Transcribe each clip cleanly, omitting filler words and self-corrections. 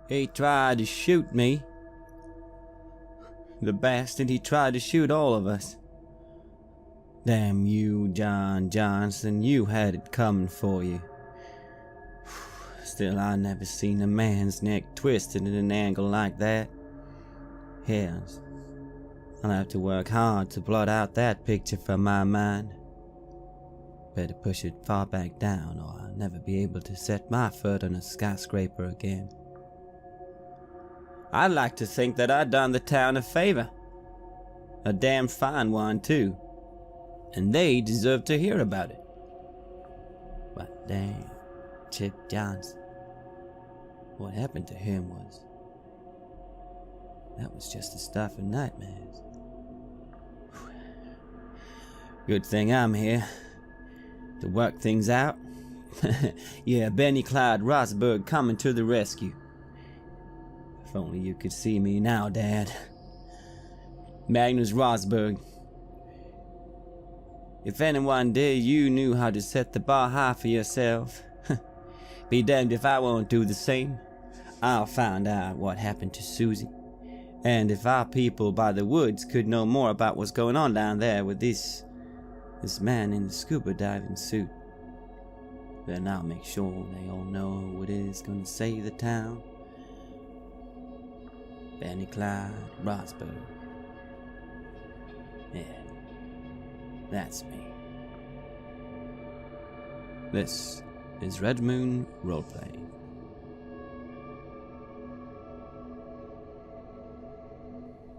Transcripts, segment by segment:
He tried to shoot me. The bastard, he tried to shoot all of us. Damn you, John Johnson, you had it coming for you. Still, I never seen a man's neck twisted at an angle like that. Hells, I'll have to work hard to blot out that picture from my mind. Better push it far back down, or I'll never be able to set my foot on a skyscraper again. I'd like to think that I'd done the town a favor. A damn fine one, too. And they deserve to hear about it. But dang, Chip Johnson. What happened to him was... that was just the stuff of nightmares. Good thing I'm here. To work things out. Yeah, Benny Clyde Rosberg coming to the rescue. If only you could see me now, Dad. Magnus Rosberg. If any one day you knew how to set the bar high for yourself, be damned if I won't do the same. I'll find out what happened to Susie. And if our people by the woods could know more about what's going on down there with this man in the scuba diving suit, then I'll make sure they all know who it is going to save the town. Benny Clyde Rosberg. Yeah, that's me. This is Red Moon Roleplay.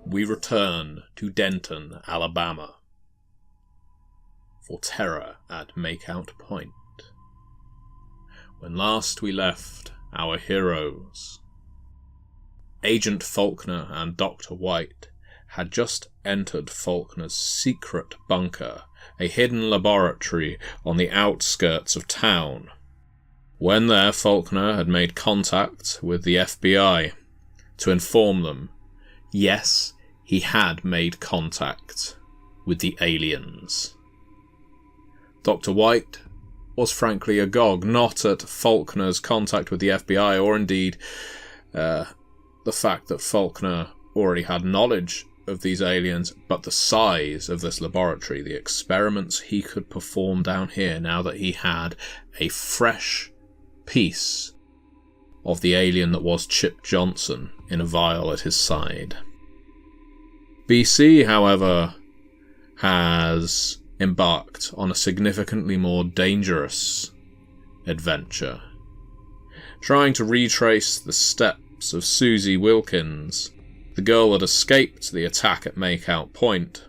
We return to Denton, Alabama, for terror at Makeout Point. When last we left our heroes, Agent Faulkner and Dr. White had just entered Faulkner's secret bunker, a hidden laboratory on the outskirts of town. When there, Faulkner had made contact with the FBI to inform them, yes, he had made contact with the aliens. Dr. White was frankly agog, not at Faulkner's contact with the FBI, or indeed the fact that Faulkner already had knowledge of these aliens, but the size of this laboratory, the experiments he could perform down here now that he had a fresh piece of the alien that was Chip Johnson in a vial at his side. BC, however, has embarked on a significantly more dangerous adventure, trying to retrace the steps of Susie Wilkins, the girl that escaped the attack at Makeout Point.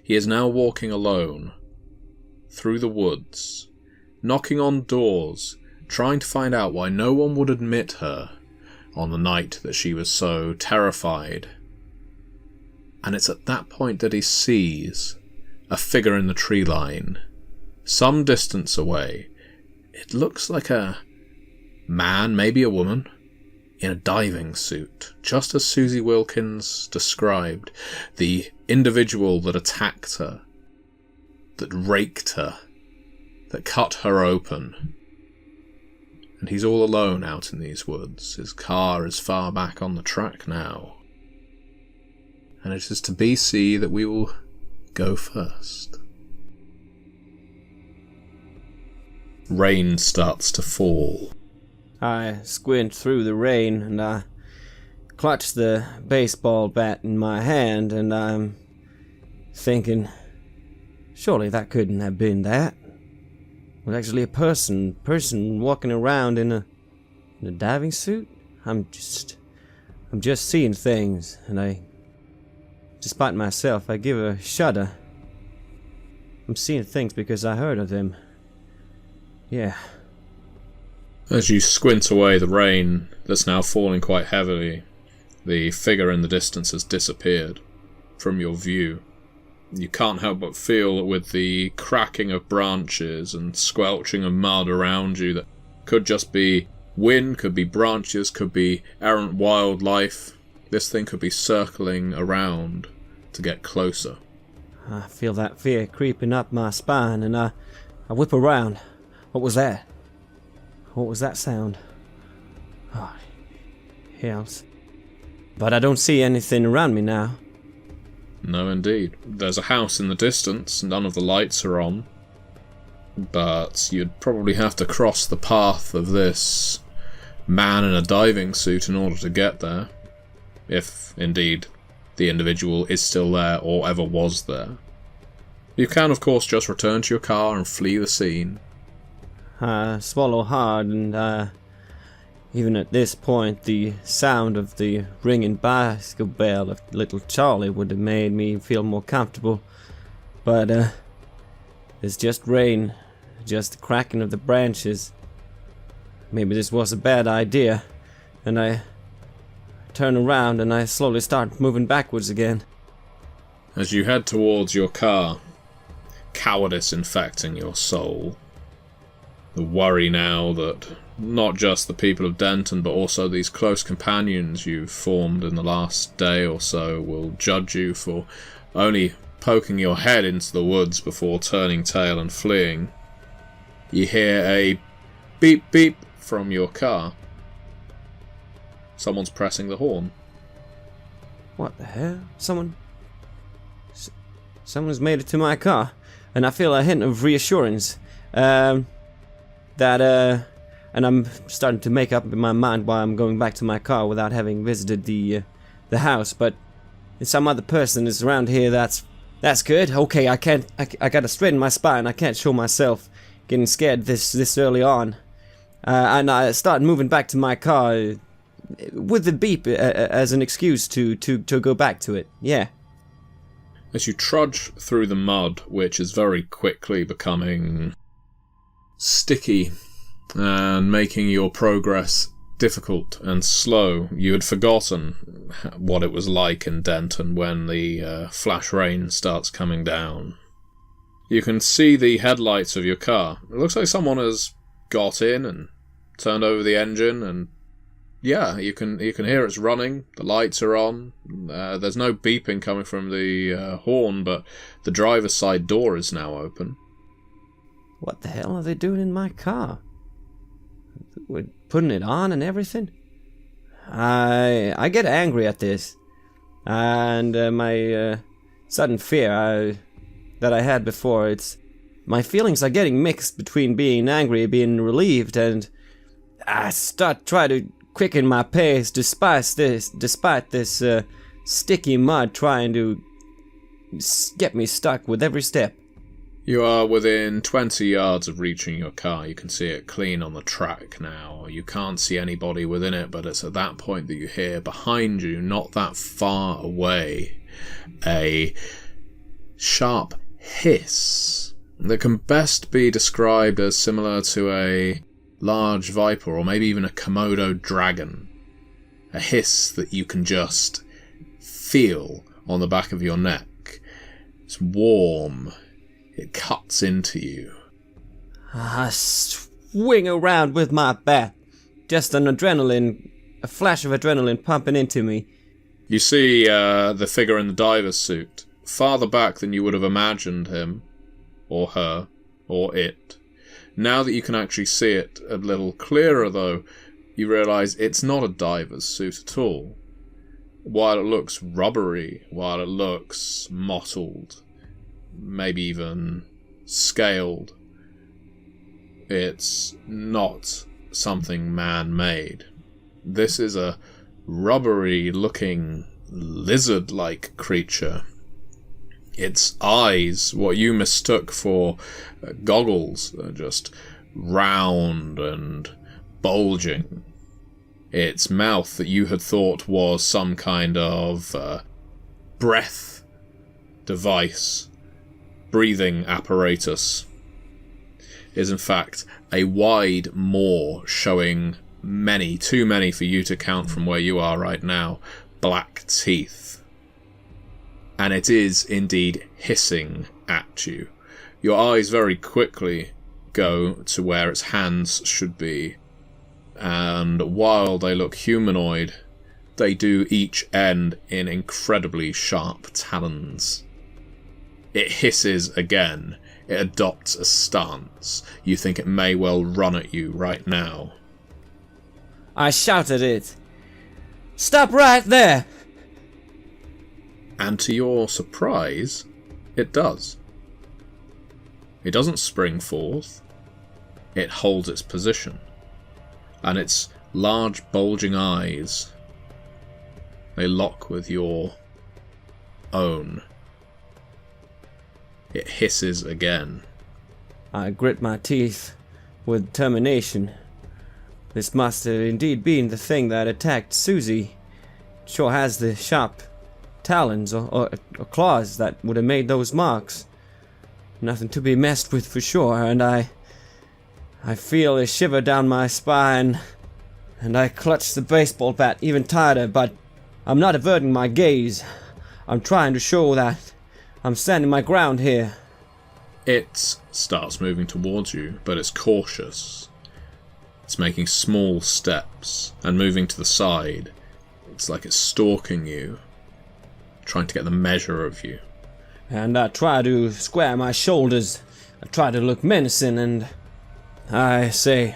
He is now walking alone through the woods, knocking on doors, trying to find out why no one would admit her on the night that she was so terrified. And it's at that point that he sees a figure in the tree line, some distance away. It looks like a man, maybe a woman, in a diving suit, just as Susie Wilkins described. The individual that attacked her, that raked her, that cut her open. And he's all alone out in these woods. His car is far back on the track now. And it is to BC that we will go first. Rain starts to fall. I squint through the rain, and I clutch the baseball bat in my hand, and I'm thinking, surely that couldn't have been that. It was actually a person walking around in a diving suit. I'm just seeing things, and despite myself, I give a shudder. I'm seeing things because I heard of them. Yeah. As you squint away the rain that's now falling quite heavily, the figure in the distance has disappeared from your view. You can't help but feel that with the cracking of branches and squelching of mud around you, that could just be wind, could be branches, could be errant wildlife. This thing could be circling around to get closer. I feel that fear creeping up my spine, and I whip around. What was that? What was that sound? Oh, hills. But I don't see anything around me now. No, indeed. There's a house in the distance. None of the lights are on. But you'd probably have to cross the path of this man in a diving suit in order to get there. If, indeed, the individual is still there or ever was there. You can, of course, just return to your car and flee the scene. I swallow hard, and even at this point, the sound of the ringing bicycle bell of little Charlie would have made me feel more comfortable. But it's just rain, just the cracking of the branches. Maybe this was a bad idea, and I turn around and I slowly start moving backwards again. As you head towards your car, cowardice infecting your soul. The worry now that not just the people of Denton, but also these close companions you've formed in the last day or so will judge you for only poking your head into the woods before turning tail and fleeing. You hear a beep beep from your car. Someone's pressing the horn. What the hell? Someone's made it to my car, and I feel a hint of reassurance. And I'm starting to make up in my mind why I'm going back to my car without having visited the house. But if some other person is around here, that's good. Okay, I gotta straighten my spine. I can't show myself getting scared this early on. And I start moving back to my car with the beep as an excuse to go back to it. Yeah. As you trudge through the mud, which is very quickly becoming sticky and making your progress difficult and slow, you had forgotten what it was like in Denton when the flash rain starts coming down. You can see the headlights of your car. It looks like someone has got in and turned over the engine, and yeah, you can hear it's running. The lights are on. There's no beeping coming from the horn, but the driver's side door is now open. What the hell are they doing in my car? We're putting it on and everything? I get angry at this. And my sudden fear that I had before, my feelings are getting mixed between being angry and being relieved, and I try to quicken my pace despite this sticky mud trying to get me stuck with every step. You are within 20 yards of reaching your car. You can see it clean on the track now. You can't see anybody within it, but it's at that point that you hear behind you, not that far away, a sharp hiss that can best be described as similar to a large viper or maybe even a Komodo dragon. A hiss that you can just feel on the back of your neck. It's warm. It cuts into you. I swing around with my bat. Just a flash of adrenaline pumping into me. You see the figure in the diver's suit, farther back than you would have imagined him, or her, or it. Now that you can actually see it a little clearer, though, you realise it's not a diver's suit at all. While it looks rubbery, while it looks mottled, maybe even scaled, it's not something man-made. This is a rubbery-looking, lizard-like creature. Its eyes, what you mistook for goggles, are just round and bulging. Its mouth, that you had thought was some kind of breath device, breathing apparatus, is in fact a wide maw showing too many for you to count from where you are right now, black teeth. And it is indeed hissing at you. Your eyes very quickly go to where its hands should be, and while they look humanoid, they do each end in incredibly sharp talons. It hisses again. It adopts a stance. You think it may well run at you right now. I shout at it. Stop right there! And to your surprise, it does. It doesn't spring forth. It holds its position. And its large bulging eyes, they lock with your own. It hisses again. I grit my teeth with determination. This must have indeed been the thing that attacked Susie. Sure has the sharp talons or claws that would have made those marks. Nothing to be messed with for sure, and I feel a shiver down my spine, and I clutch the baseball bat even tighter, but I'm not averting my gaze. I'm trying to show that I'm standing my ground here. It starts moving towards you, but it's cautious. It's making small steps and moving to the side. It's like it's stalking you, trying to get the measure of you. And I try to square my shoulders. I try to look menacing, and I say,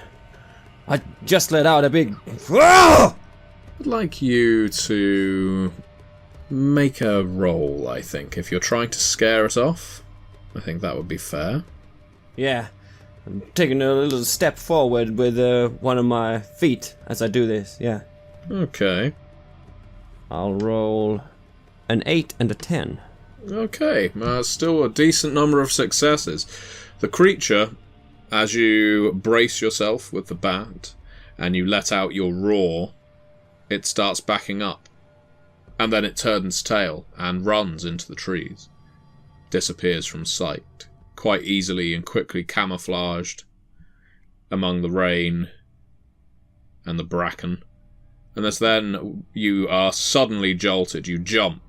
I just let out a big... I'd like you to make a roll, I think. If you're trying to scare it off, I think that would be fair. Yeah, I'm taking a little step forward with one of my feet as I do this, yeah. Okay. I'll roll an 8 and a 10. Okay, still a decent number of successes. The creature, as you brace yourself with the bat and you let out your roar, it starts backing up. And then it turns tail and runs into the trees. Disappears from sight, quite easily and quickly camouflaged among the rain and the bracken. And as then you are suddenly jolted, you jump,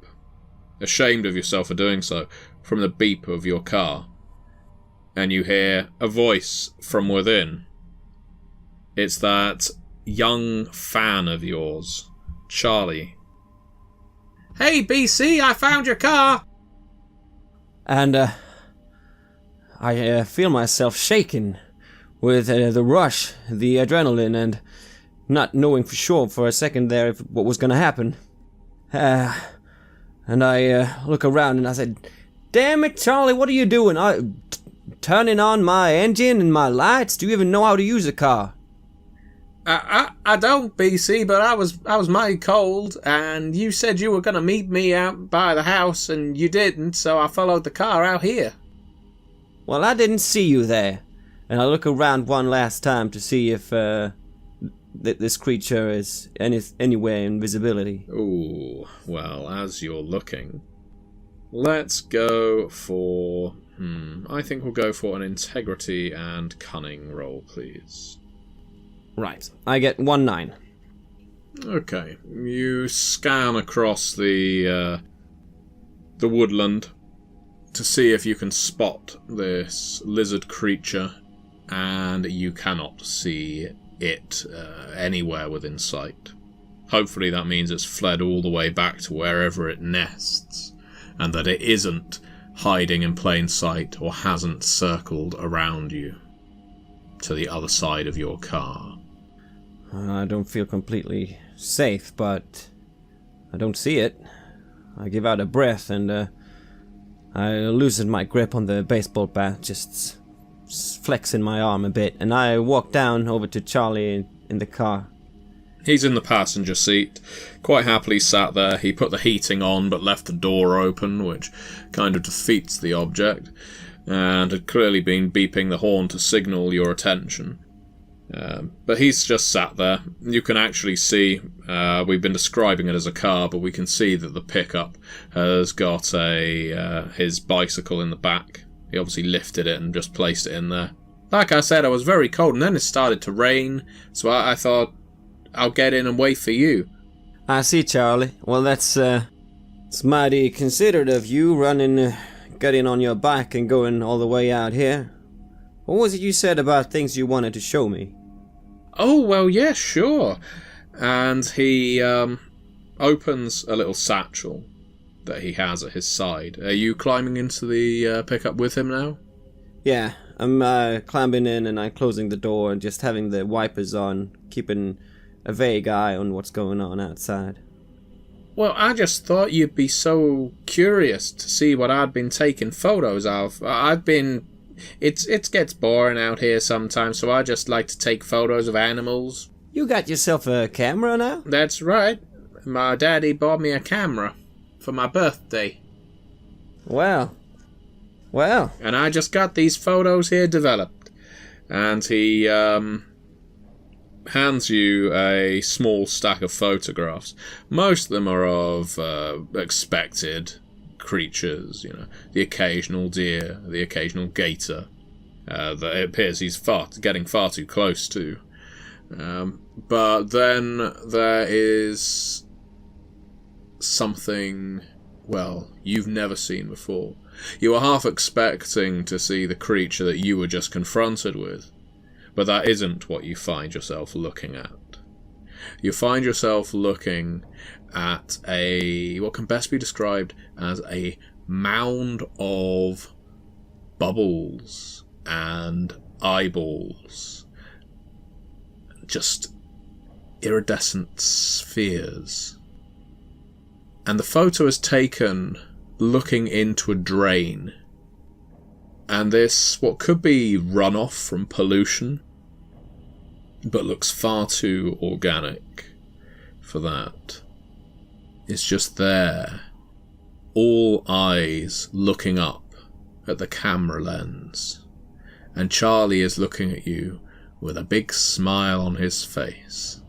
ashamed of yourself for doing so, from the beep of your car. And you hear a voice from within. It's that young fan of yours, Charlie. Hey, BC, I found your car! And I feel myself shaking with the rush, the adrenaline, and not knowing for sure for a second there what was going to happen. And I look around and I said, "Damn it, Charlie, what are you doing? Turning on my engine and my lights? Do you even know how to use a car?" I don't, BC, but I was mighty cold, and you said you were going to meet me out by the house, and you didn't, so I followed the car out here. Well, I didn't see you there. And I look around one last time to see if this creature is anywhere in visibility. Ooh, well, as you're looking, let's go for... I think we'll go for an integrity and cunning roll, please. Right, I get 1-9. Okay, you scan across the woodland to see if you can spot this lizard creature, and you cannot see it anywhere within sight. Hopefully that means it's fled all the way back to wherever it nests, and that it isn't hiding in plain sight or hasn't circled around you to the other side of your car. I don't feel completely safe, but I don't see it. I give out a breath and I loosen my grip on the baseball bat, just flexing my arm a bit, and I walk down over to Charlie in the car. He's in the passenger seat, quite happily sat there. He put the heating on but left the door open, which kind of defeats the object, and had clearly been beeping the horn to signal your attention. But he's just sat there. You can actually see, we've been describing it as a car, but we can see that the pickup has got his bicycle in the back. He obviously lifted it and just placed it in there. Like I said, I was very cold, and then it started to rain, so I thought I'll get in and wait for you. I see, Charlie. Well, that's it's mighty considerate of you, getting on your bike and going all the way out here. What was it you said about things you wanted to show me? Oh, well, yeah, sure. And he opens a little satchel that he has at his side. Are you climbing into the pickup with him now? Yeah, I'm climbing in and I'm closing the door and just having the wipers on, keeping a vague eye on what's going on outside. Well, I just thought you'd be so curious to see what I'd been taking photos of. It gets boring out here sometimes, so I just like to take photos of animals. You got yourself a camera now? That's right. My daddy bought me a camera for my birthday. Well. And I just got these photos here developed. And he hands you a small stack of photographs. Most of them are of expected creatures, the occasional deer, the occasional gator that it appears he's getting far too close to. But then there is something, well, you've never seen before. You were half expecting to see the creature that you were just confronted with, but that isn't what you find yourself looking at. You find yourself looking at what can best be described as a mound of bubbles and eyeballs. Just iridescent spheres. And the photo is taken looking into a drain. And this, what could be runoff from pollution, but looks far too organic for that, is just there, all eyes looking up at the camera lens. And Charlie is looking at you with a big smile on his face.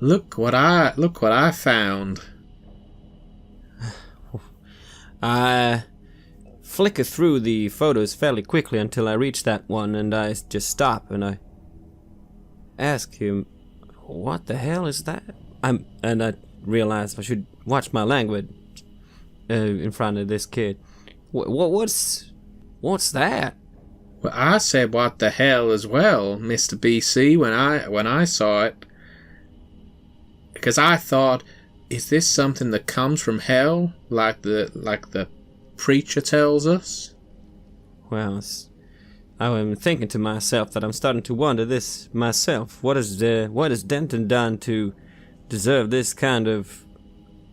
Look what I found. I flicker through the photos fairly quickly until I reach that one, and I just stop and I ask him, "What the hell is that?" And I realize I should watch my language in front of this kid. What's that? Well, I said what the hell as well, Mr. BC, when I saw it. Because I thought, is this something that comes from hell, like the preacher tells us? Well, I am thinking to myself that I'm starting to wonder this myself. What has Denton done to deserve this kind of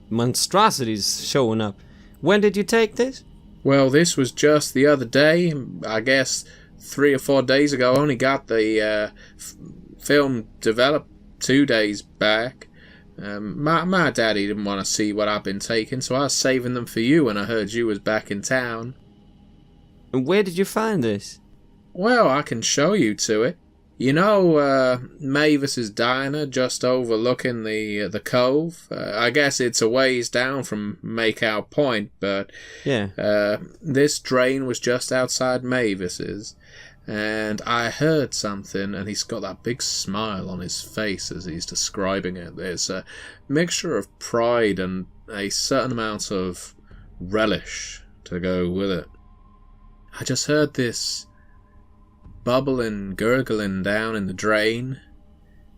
monstrosities showing up? When did you take this? Well, this was just the other day. I guess 3 or 4 days ago. I only got the film developed 2 days back. My daddy didn't want to see what I've been taking, so I was saving them for you when I heard you was back in town. And where did you find this? Well, I can show you to it. You know Mavis's diner just overlooking the cove? I guess it's a ways down from Makeout Point, but yeah. This drain was just outside Mavis's. And I heard something, and he's got that big smile on his face as he's describing it. There's a mixture of pride and a certain amount of relish to go with it. I just heard this bubbling, gurgling down in the drain.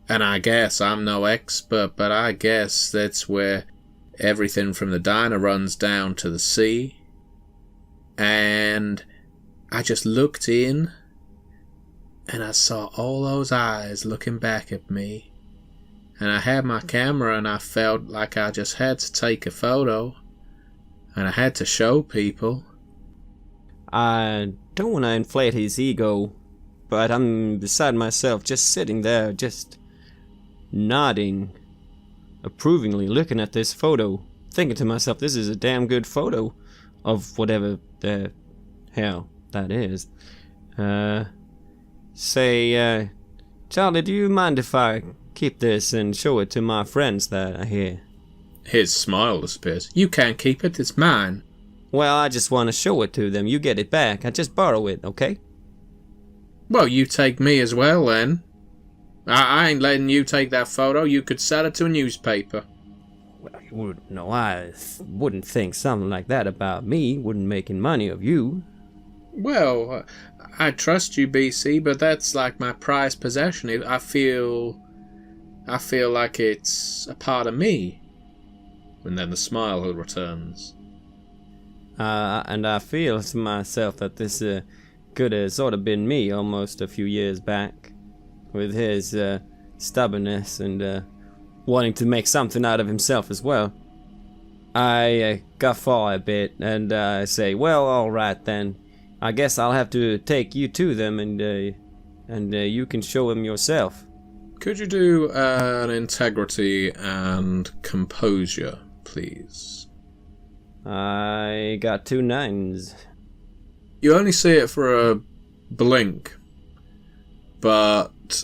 And I guess I'm no expert, but I guess that's where everything from the diner runs down to the sea. And I just looked in, and I saw all those eyes looking back at me. And I had my camera, and I felt like I just had to take a photo. And I had to show people. I don't want to inflate his ego, but I'm beside myself, just sitting there, just nodding approvingly, looking at this photo, thinking to myself, this is a damn good photo of whatever the hell that is. Charlie, do you mind if I keep this and show it to my friends that are here? His smile disappears. You can't keep it, it's mine. Well, I just want to show it to them. You get it back. I just borrow it, okay? Well, you take me as well, then. I ain't letting you take that photo. You could sell it to a newspaper. Well, you wouldn't know. I wouldn't think something like that about me. Wouldn't making money of you. Well, I trust you, BC, but that's like my prized possession. I feel like it's a part of me. And then the smile returns. And I feel to myself that this could have sort of been me almost a few years back, with his stubbornness and wanting to make something out of himself as well. I guffaw a bit and say, well, all right then. I guess I'll have to take you to them and you can show them yourself. Could you do an integrity and composure, please? I got 2 9s. You only see it for a blink, but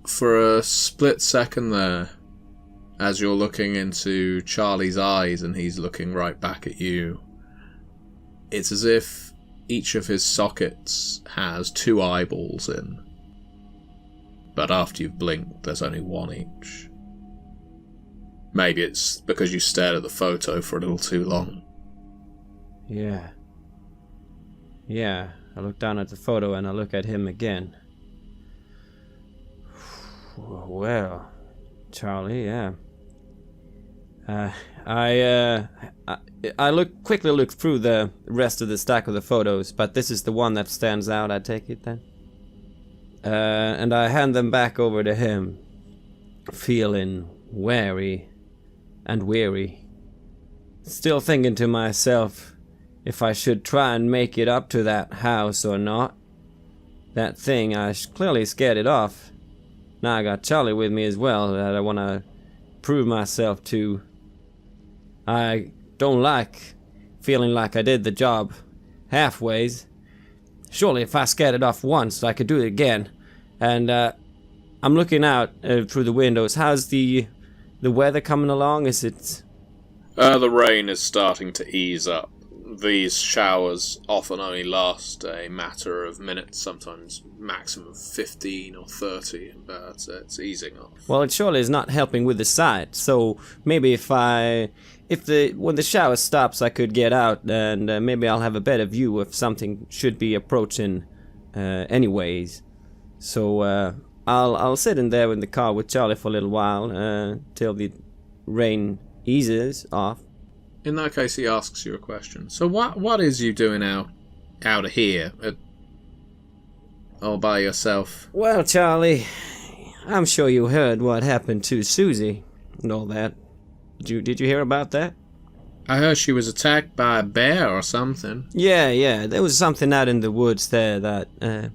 for a split second there, as you're looking into Charlie's eyes and he's looking right back at you, it's as if each of his sockets has 2 eyeballs in. But after you've blinked, there's only 1 each. Maybe it's because you stared at the photo for a little too long. Yeah. I look down at the photo and I look at him again. Well, Charlie, yeah. I quickly look through the rest of the stack of the photos, but this is the one that stands out, I take it then. And I hand them back over to him, feeling wary and weary. Still thinking to myself if I should try and make it up to that house or not. That thing, I clearly scared it off. Now I got Charlie with me as well that I want to prove myself to. I don't like feeling like I did the job halfways. Surely if I scared it off once, I could do it again. And I'm looking out through the windows. How's the weather coming along? Is it... The rain is starting to ease up. These showers often only last a matter of minutes, sometimes maximum 15 or 30, but it's easing off. Well, it surely is not helping with the sight, so maybe when the shower stops I could get out and maybe I'll have a better view if something should be approaching anyways. So I'll sit in there in the car with Charlie for a little while till the rain eases off. In that case, he asks you a question. So what is you doing out of here all by yourself? Well, Charlie, I'm sure you heard what happened to Susie and all that. Did you hear about that? I heard she was attacked by a bear or something. Yeah. There was something out in the woods there that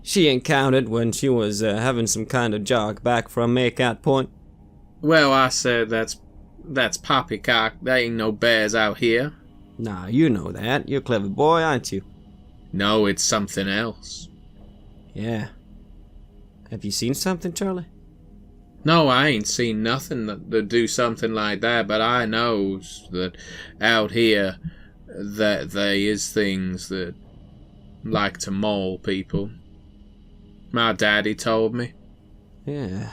she encountered when she was having some kind of jog back from Makeout Point. Well, I said that's poppycock. There ain't no bears out here. Nah, you know that. You're a clever boy, aren't you? No, it's something else. Yeah. Have you seen something, Charlie? No, I ain't seen nothing that do something like that, but I knows that out here that there is things that like to maul people. My daddy told me. Yeah,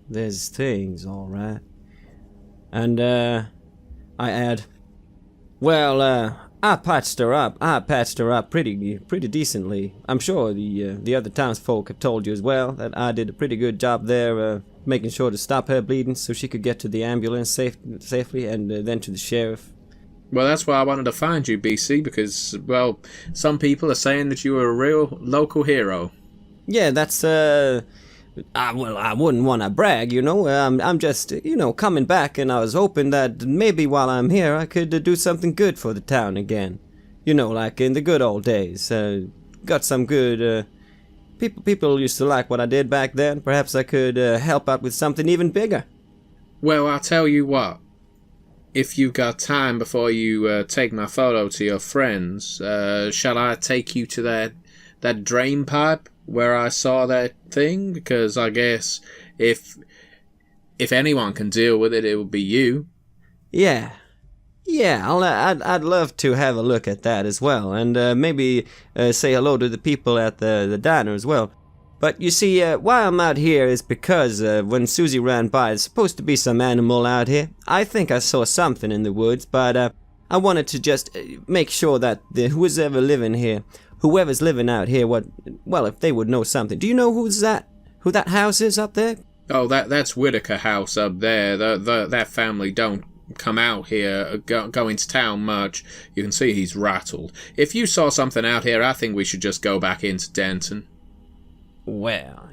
there's things, all right. And, I add, well, I patched her up pretty decently. I'm sure the other townsfolk have told you as well that I did a pretty good job there, making sure to stop her bleeding so she could get to the ambulance safely and then to the sheriff. Well, that's why I wanted to find you, BC, because, well, some people are saying that you were a real local hero. Yeah, that's, I wouldn't want to brag, you know. I'm just, coming back, and I was hoping that maybe while I'm here I could do something good for the town again. Like in the good old days. Got some good, people used to like what I did back then. Perhaps I could help out with something even bigger. Well, I'll tell you what. If you got time before you take my photo to your friends, shall I take you to that drain pipe where I saw that thing? Because I guess if anyone can deal with it, it will be you. Yeah, I'd love to have a look at that as well, and maybe say hello to the people at the diner as well. But you see, why I'm out here is because when Susie ran by, there's supposed to be some animal out here. I think I saw something in the woods, but I wanted to just make sure that whoever's living out here, if they would know something. Do you know who that house is up there? Oh, that's Whitaker House up there. That family don't come out here, go into town much. You can see he's rattled. If you saw something out here, I think we should just go back into Denton. Well,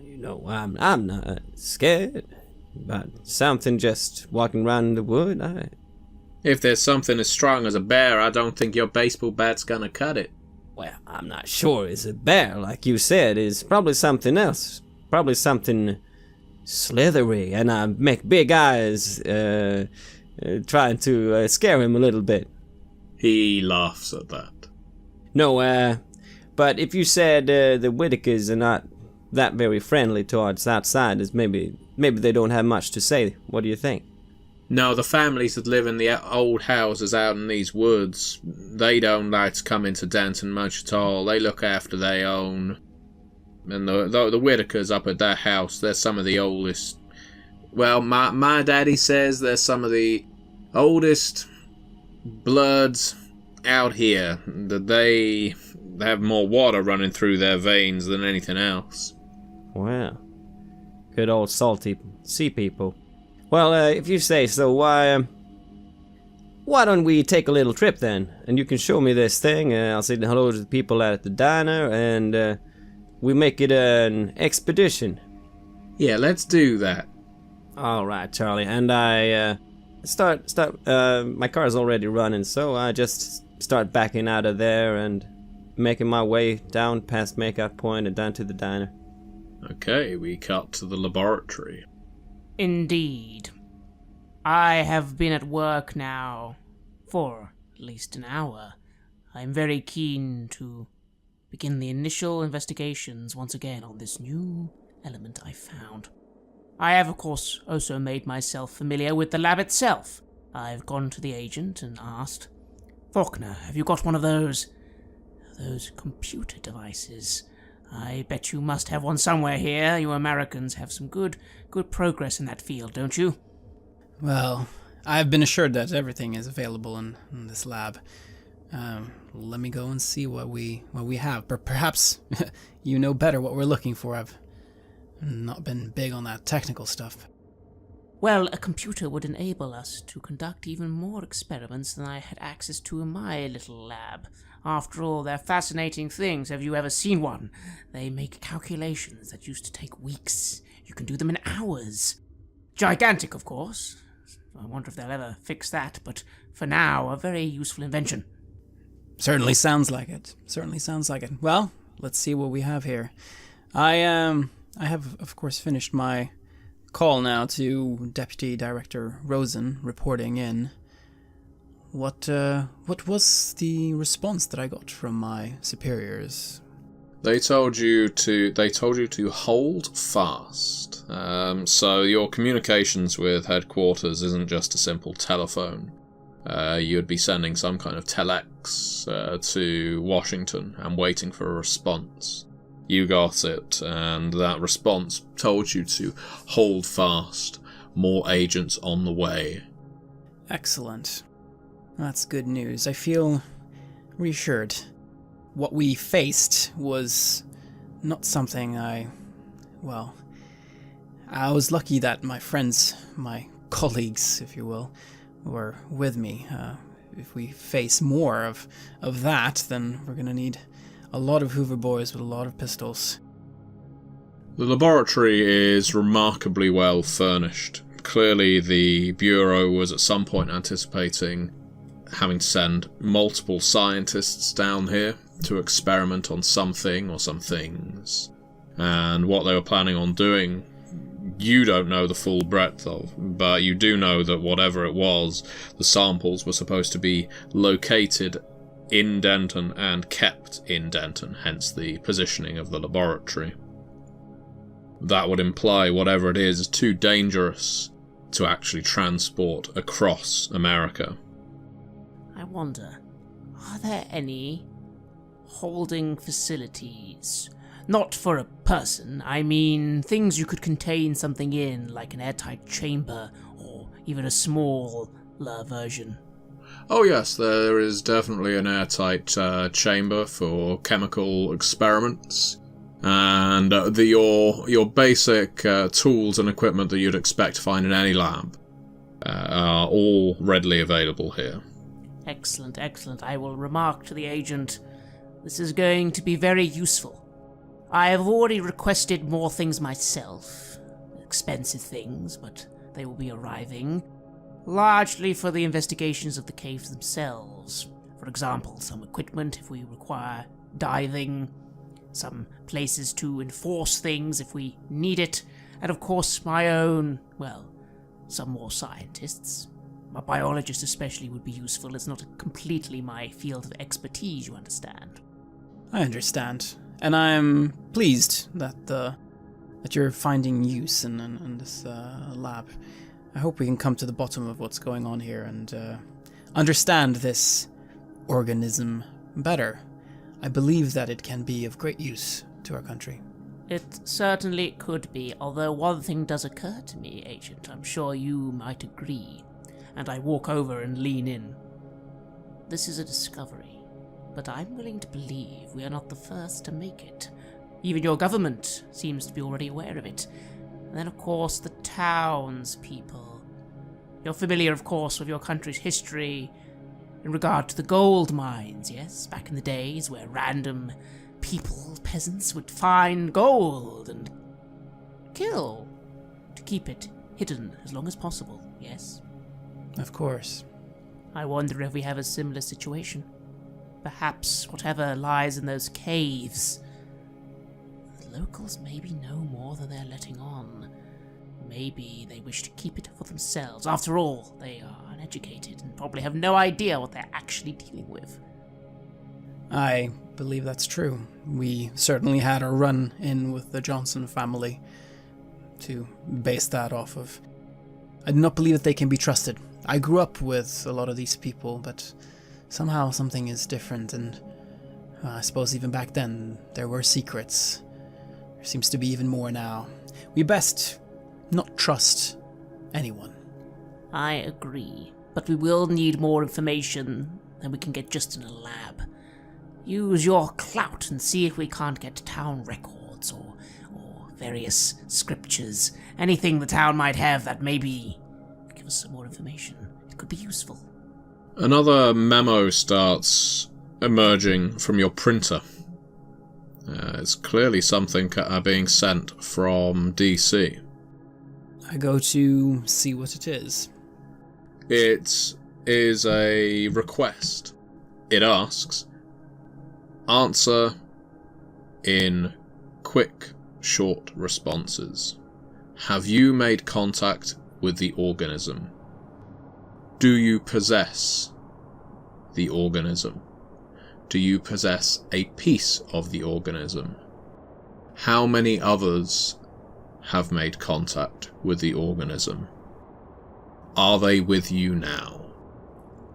I'm not scared. But something just walking around in the wood, If there's something as strong as a bear, I don't think your baseball bat's gonna cut it. Well, I'm not sure it's a bear, like you said. It's probably something else. Probably something slithery, and I make big eyes, trying to scare him a little bit. He laughs at that. No, but if you said the Whitakers are not that very friendly towards outsiders, maybe they don't have much to say. What do you think? No, the families that live in the old houses out in these woods, they don't like to come into Denton much at all. They look after their own. And the Whitakers up at that house, they're some of the oldest. Well, my daddy says they're some of the oldest bloods out here. That they have more water running through their veins than anything else. Well, good old salty sea people. Well, if you say so, why don't we take a little trip then? And you can show me this thing. I'll say hello to the people out at the diner, and we make it an expedition. Yeah, let's do that. All right, Charlie. And I start. My car's already running, so I just start backing out of there and making my way down past Makeout Point and down to the diner. Okay, we cut to the laboratory. Indeed. I have been at work now for at least an hour. I'm very keen to begin the initial investigations once again on this new element I found. I have, of course, also made myself familiar with the lab itself. I've gone to the agent and asked, Faulkner, have you got one of those computer devices? I bet you must have one somewhere here. You Americans have some good progress in that field, don't you? Well, I've been assured that everything is available in this lab. Let me go and see what we have. Perhaps you know better what we're looking for. I've not been big on that technical stuff. Well, a computer would enable us to conduct even more experiments than I had access to in my little lab. After all, they're fascinating things. Have you ever seen one? They make calculations that used to take weeks. You can do them in hours. Gigantic, of course. I wonder if they'll ever fix that, but for now, a very useful invention. Certainly sounds like it. Well, let's see what we have here. I have, of course, finished my call now to Deputy Director Rosen reporting in. What was the response that I got from my superiors? They told you to hold fast. So your communications with headquarters isn't just a simple telephone. You'd be sending some kind of telex to Washington and waiting for a response. You got it, and that response told you to hold fast. More agents on the way. Excellent. That's good news. I feel reassured. What we faced was not something I was lucky that my friends, my colleagues, if you will, were with me. If we face more of that, then we're going to need a lot of Hoover boys with a lot of pistols. The laboratory is remarkably well furnished. Clearly the Bureau was at some point anticipating having to send multiple scientists down here to experiment on something or some things. And what they were planning on doing, you don't know the full breadth of, but you do know that whatever it was, the samples were supposed to be located in Denton and kept in Denton, hence the positioning of the laboratory. That would imply whatever it is too dangerous to actually transport across America. I wonder, are there any holding facilities? Not for a person, I mean things you could contain something in, like an airtight chamber, or even a smaller version. Oh yes, there is definitely an airtight chamber for chemical experiments. And your basic tools and equipment that you'd expect to find in any lab are all readily available here. Excellent, excellent. I will remark to the agent, this is going to be very useful. I have already requested more things myself. expensive things, but they will be arriving, largely for the investigations of the caves themselves. For example, some equipment if we require diving, some places to enforce things if we need it, and of course my own, some more scientists. A biologist especially would be useful. It's not completely my field of expertise, you understand. I understand. And I'm pleased that you're finding use in this lab. I hope we can come to the bottom of what's going on here and understand this organism better. I believe that it can be of great use to our country. It certainly could be, although one thing does occur to me, Agent. I'm sure you might agree. And I walk over and lean in. This is a discovery, but I'm willing to believe we are not the first to make it. Even your government seems to be already aware of it. And then, of course, the townspeople. You're familiar, of course, with your country's history in regard to the gold mines, yes? Back in the days where random people, peasants, would find gold and kill to keep it hidden as long as possible, yes? Of course. I wonder if we have a similar situation. Perhaps whatever lies in those caves, the locals maybe know more than they're letting on. Maybe they wish to keep it for themselves. After all, they are uneducated and probably have no idea what they're actually dealing with. I believe that's true. We certainly had a run-in with the Johnson family to base that off of. I do not believe that they can be trusted. I grew up with a lot of these people, but somehow something is different, and I suppose even back then there were secrets. There seems to be even more now. We best not trust anyone. I agree, but we will need more information than we can get just in a lab. Use your clout and see if we can't get town records or various scriptures. Anything the town might have that maybe give us some more information. It could be useful. Another memo starts emerging from your printer. It's clearly something being sent from DC. I go to see what it is. It is a request. It asks, answer in quick, short responses. Have you made contact with the organism? Do you possess the organism? Do you possess a piece of the organism? How many others have made contact with the organism? Are they with you now?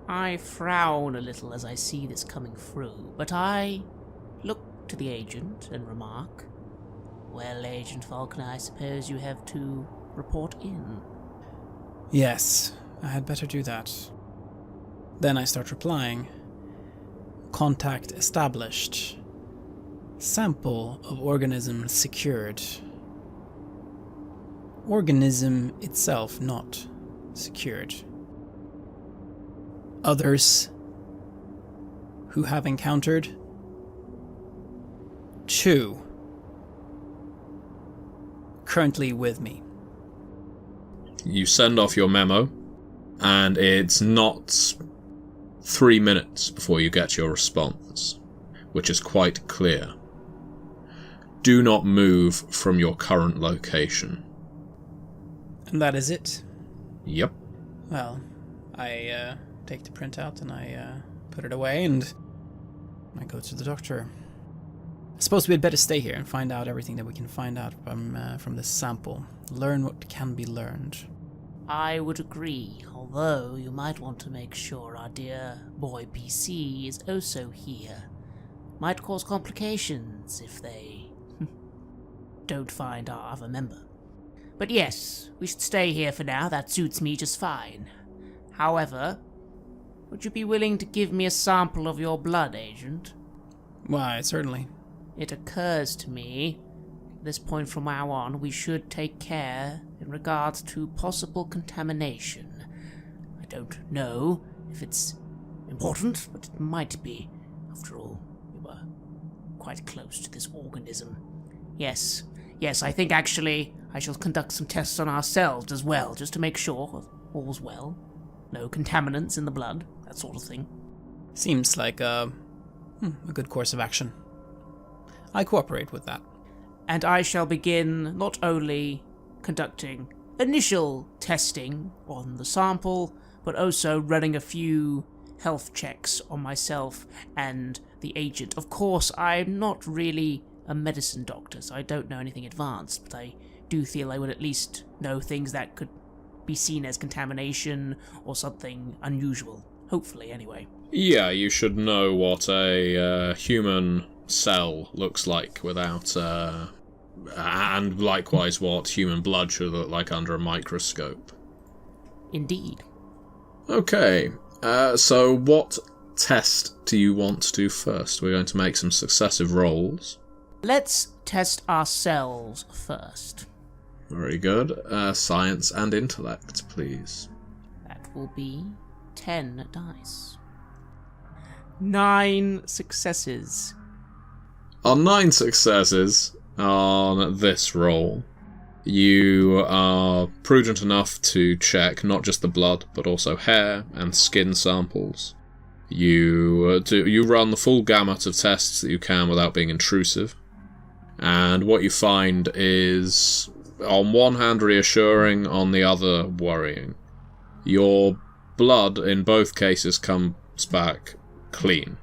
I frown a little as I see this coming through, but I look to the agent and remark, "Well, Agent Falconer, I suppose you have to report in." Yes, I had better do that. Then I start replying. Contact established. Sample of organism secured. Organism itself not secured. Others who have encountered 2 currently with me. You send off your memo, and it's not 3 minutes before you get your response, which is quite clear. Do not move from your current location. And that is it? Yep. Well, I take the printout and I put it away and I go to the doctor. I suppose we had better stay here and find out everything that we can find out from this sample. Learn what can be learned. I would agree, although you might want to make sure our dear boy PC is also here. Might cause complications if they don't find our other member. But yes, we should stay here for now. That suits me just fine. However, would you be willing to give me a sample of your blood, Agent? Why, certainly. It occurs to me, at this point from now on, we should take care in regards to possible contamination. I don't know if it's important, but it might be. After all, we were quite close to this organism. Yes, yes, I think actually I shall conduct some tests on ourselves as well, just to make sure all's well. No contaminants in the blood, that sort of thing. Seems like a good course of action. I cooperate with that. And I shall begin not only conducting initial testing on the sample, but also running a few health checks on myself and the agent. Of course, I'm not really a medicine doctor, so I don't know anything advanced, but I do feel I would at least know things that could be seen as contamination or something unusual. Hopefully, anyway. Yeah, you should know what a human cell looks like without... and likewise what human blood should look like under a microscope. Indeed. Okay, so what test do you want to do first? We're going to make some successive rolls. Let's test ourselves first. Very good. Science and intellect, please. That will be 10 dice. 9 successes. On 9 successes on this roll, you are prudent enough to check not just the blood, but also hair and skin samples. You run the full gamut of tests that you can without being intrusive. And what you find is, on one hand, reassuring, on the other, worrying. Your blood, in both cases, comes back clean.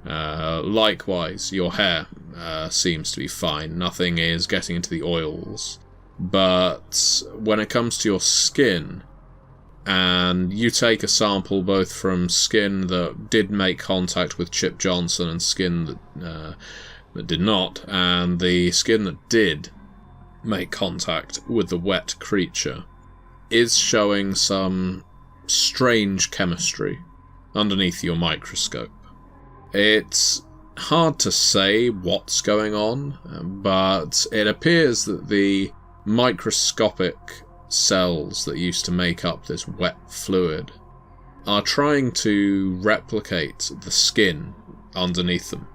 Likewise, your hair seems to be fine. Nothing is getting into the oils. But when it comes to your skin, and you take a sample both from skin that did make contact with Chip Johnson and skin that did not, and the skin that did make contact with the wet creature, is showing some strange chemistry underneath your microscope. It's hard to say what's going on, but it appears that the microscopic cells that used to make up this wet fluid are trying to replicate the skin underneath them.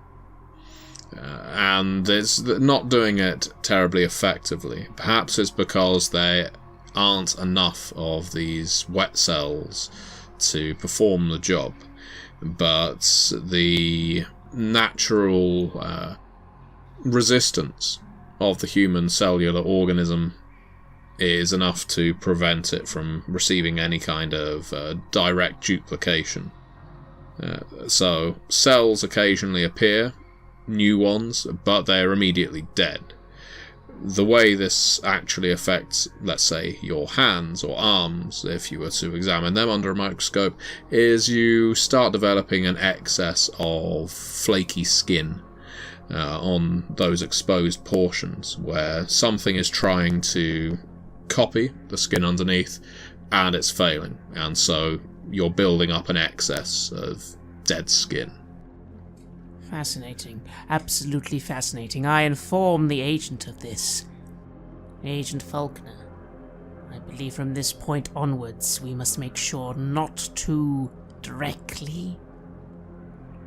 And it's not doing it terribly effectively. Perhaps it's because there aren't enough of these wet cells to perform the job. But the natural resistance of the human cellular organism is enough to prevent it from receiving any kind of direct duplication. So cells occasionally appear, new ones, but they're immediately dead. The way this actually affects, let's say, your hands or arms, if you were to examine them under a microscope, is you start developing an excess of flaky skin on those exposed portions, where something is trying to copy the skin underneath, and it's failing, and so you're building up an excess of dead skin. Fascinating. Absolutely fascinating. I inform the agent of this. Agent Faulkner. I believe from this point onwards we must make sure not to directly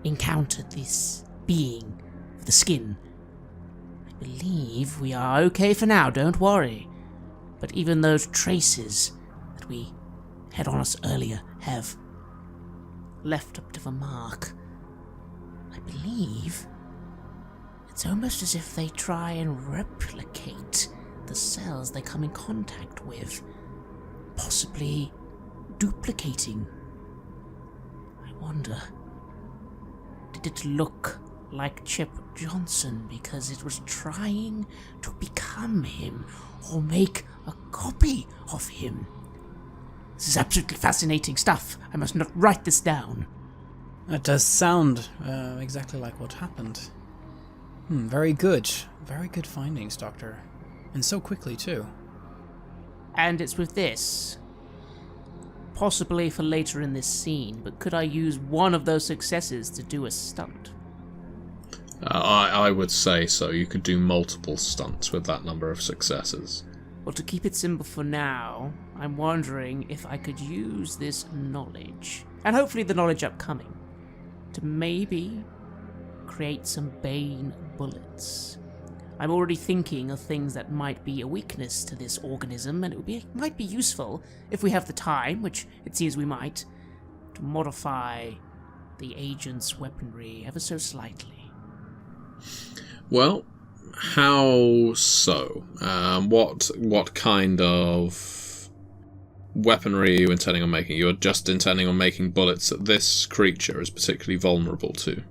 encounter this being of the skin. I believe we are okay for now, don't worry. But even those traces that we had on us earlier have left a bit of a mark. I believe it's almost as if they try and replicate the cells they come in contact with, possibly duplicating. I wonder, did it look like Chip Johnson because it was trying to become him or make a copy of him? This is absolutely fascinating stuff. I must not write this down. That does sound exactly like what happened. Very good. Very good findings, Doctor. And so quickly, too. And it's with this, possibly for later in this scene, but could I use one of those successes to do a stunt? I would say so. You could do multiple stunts with that number of successes. Well, to keep it simple for now, I'm wondering if I could use this knowledge, and hopefully the knowledge upcoming, to maybe create some Bane bullets. I'm already thinking of things that might be a weakness to this organism, and might be useful, if we have the time, which it seems we might, to modify the agent's weaponry ever so slightly. Well, how so? What kind of weaponry are you intending on making? You're just intending on making bullets that this creature is particularly vulnerable to.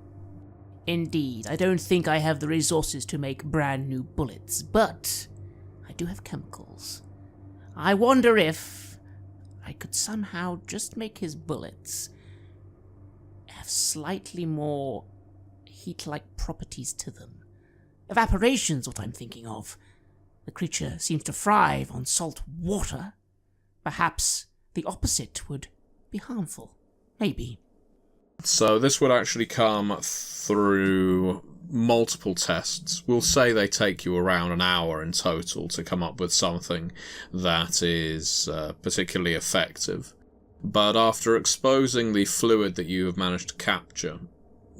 Indeed, I don't think I have the resources to make brand new bullets, but I do have chemicals. I wonder if I could somehow just make his bullets have slightly more heat-like properties to them. Evaporation's what I'm thinking of. The creature seems to thrive on salt water. Perhaps the opposite would be harmful. Maybe. So this would actually come through multiple tests. We'll say they take you around an hour in total to come up with something that is particularly effective. But after exposing the fluid that you have managed to capture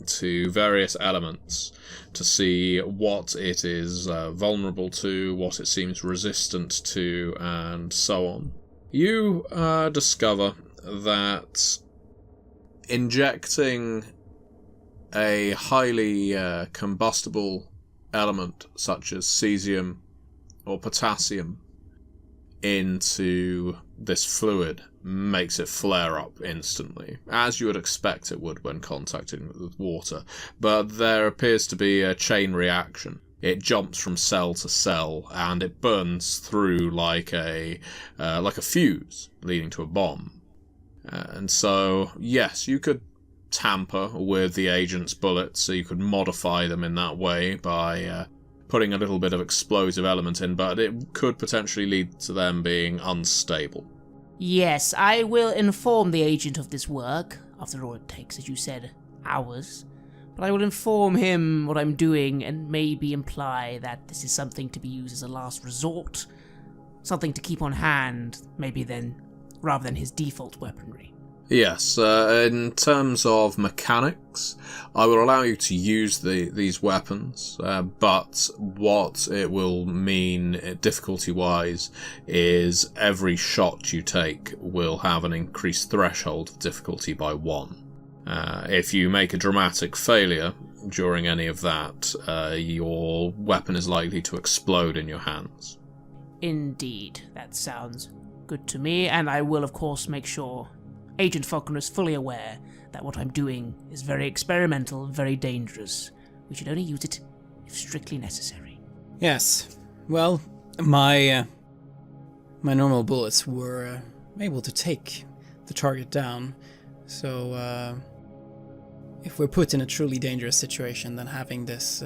to various elements to see what it is vulnerable to, what it seems resistant to, and so on, you discover that injecting a highly combustible element such as cesium or potassium into this fluid makes it flare up instantly, as you would expect it would when contacting with water. But there appears to be a chain reaction. It jumps from cell to cell, and it burns through like a fuse, leading to a bomb. And so, yes, you could tamper with the agent's bullets, so you could modify them in that way by putting a little bit of explosive element in, but it could potentially lead to them being unstable. Yes, I will inform the agent of this work. After all, it takes, as you said, hours. But I will inform him what I'm doing and maybe imply that this is something to be used as a last resort. Something to keep on hand, maybe then, rather than his default weaponry. Yes, in terms of mechanics, I will allow you to use these weapons, but what it will mean difficulty-wise is every shot you take will have an increased threshold of difficulty by 1. If you make a dramatic failure during any of that, your weapon is likely to explode in your hands. Indeed, that sounds good to me, and I will of course make sure Agent Falconer is fully aware that what I'm doing is very experimental, very dangerous. We should only use it if strictly necessary. Yes. Well, my normal bullets were able to take the target down, so if we're put in a truly dangerous situation, then having this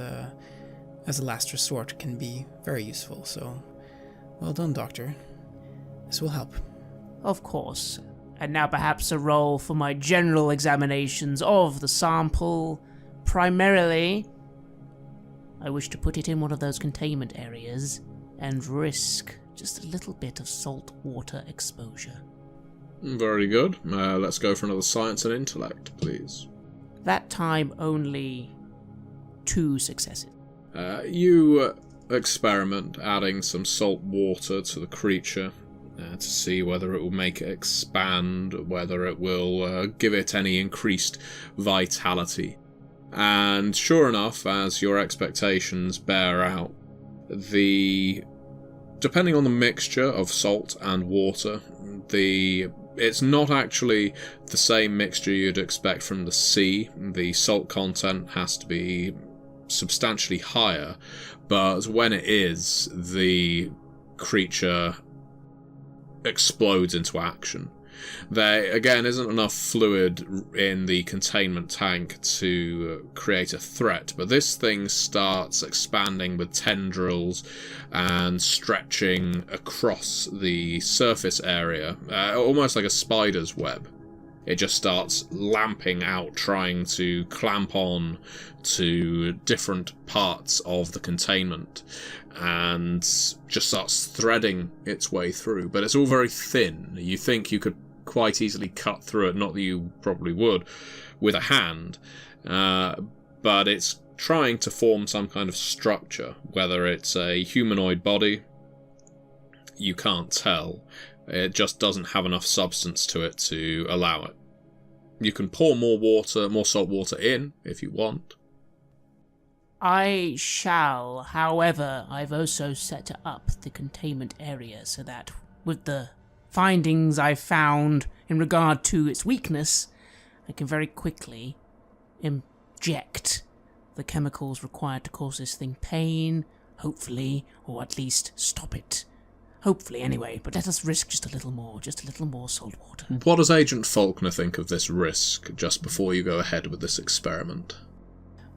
as a last resort can be very useful. So, well done, Doctor. This will help. Of course. And now perhaps a roll for my general examinations of the sample. Primarily, I wish to put it in one of those containment areas and risk just a little bit of salt water exposure. Very good. Let's go for another science and intellect, please. That time only 2 successes. You experiment adding some salt water to the creature to see whether it will make it expand, whether it will give it any increased vitality. And sure enough, as your expectations bear out, depending on the mixture of salt and water, it's not actually the same mixture you'd expect from the sea. The salt content has to be substantially higher, but when it is, the creature explodes into action. There, again, isn't enough fluid in the containment tank to create a threat, but this thing starts expanding with tendrils and stretching across the surface area, almost like a spider's web. It just starts lamping out, trying to clamp on to different parts of the containment, and just starts threading its way through. But it's all very thin. You think you could quite easily cut through it, not that you probably would, with a hand, but it's trying to form some kind of structure, whether it's a humanoid body, you can't tell. It just doesn't have enough substance to it to allow it. You can pour more salt water in if you want. I shall, however, I've also set up the containment area so that with the findings I've found in regard to its weakness, I can very quickly inject the chemicals required to cause this thing pain, hopefully, or at least stop it. Hopefully, anyway, but let us risk just a little more salt water. What does Agent Faulkner think of this risk just before you go ahead with this experiment?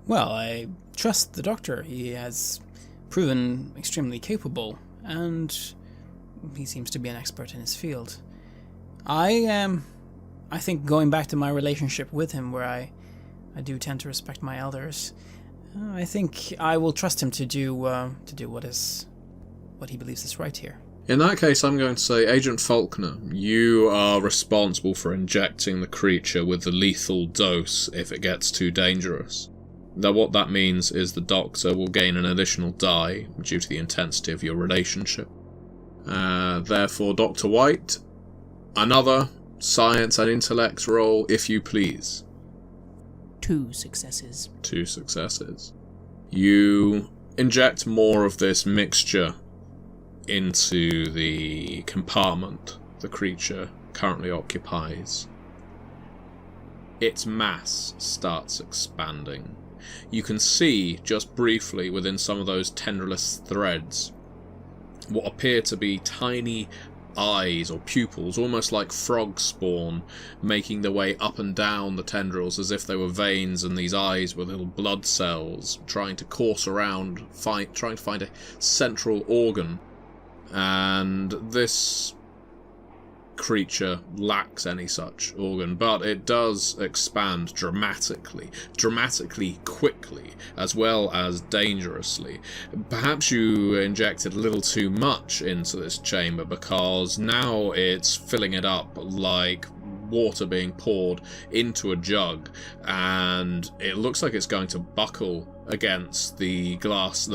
Well, I trust the doctor. He has proven extremely capable, and he seems to be an expert in his field. I think going back to my relationship with him, where I do tend to respect my elders, I think I will trust him to do what he believes is right here. In that case, I'm going to say, Agent Faulkner, you are responsible for injecting the creature with the lethal dose if it gets too dangerous. Now, what that means is the Doctor will gain an additional die due to the intensity of your relationship. Therefore, Dr. White, another science and intellect roll, if you please. 2 successes. 2 successes. You inject more of this mixture into the compartment the creature currently occupies. Its mass starts expanding. You can see, just briefly, within some of those tendrillous threads, what appear to be tiny eyes or pupils, almost like frog spawn, making their way up and down the tendrils as if they were veins, and these eyes were little blood cells trying to course around, trying to find a central organ. And this creature lacks any such organ, but it does expand dramatically quickly, as well as dangerously. Perhaps you injected a little too much into this chamber, because now it's filling it up like water being poured into a jug, and it looks like it's going to buckle against the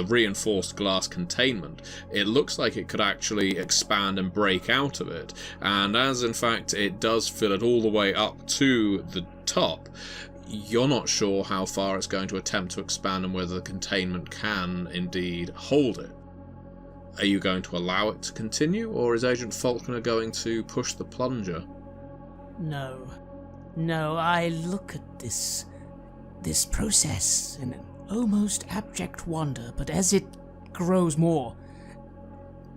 reinforced glass containment. It looks like it could actually expand and break out of it, and as in fact it does fill it all the way up to the top, you're not sure how far it's going to attempt to expand and whether the containment can indeed hold it. Are you going to allow it to continue, or is Agent Faulkner going to push the plunger? No, I look at this process in an almost abject wonder, but as it grows more,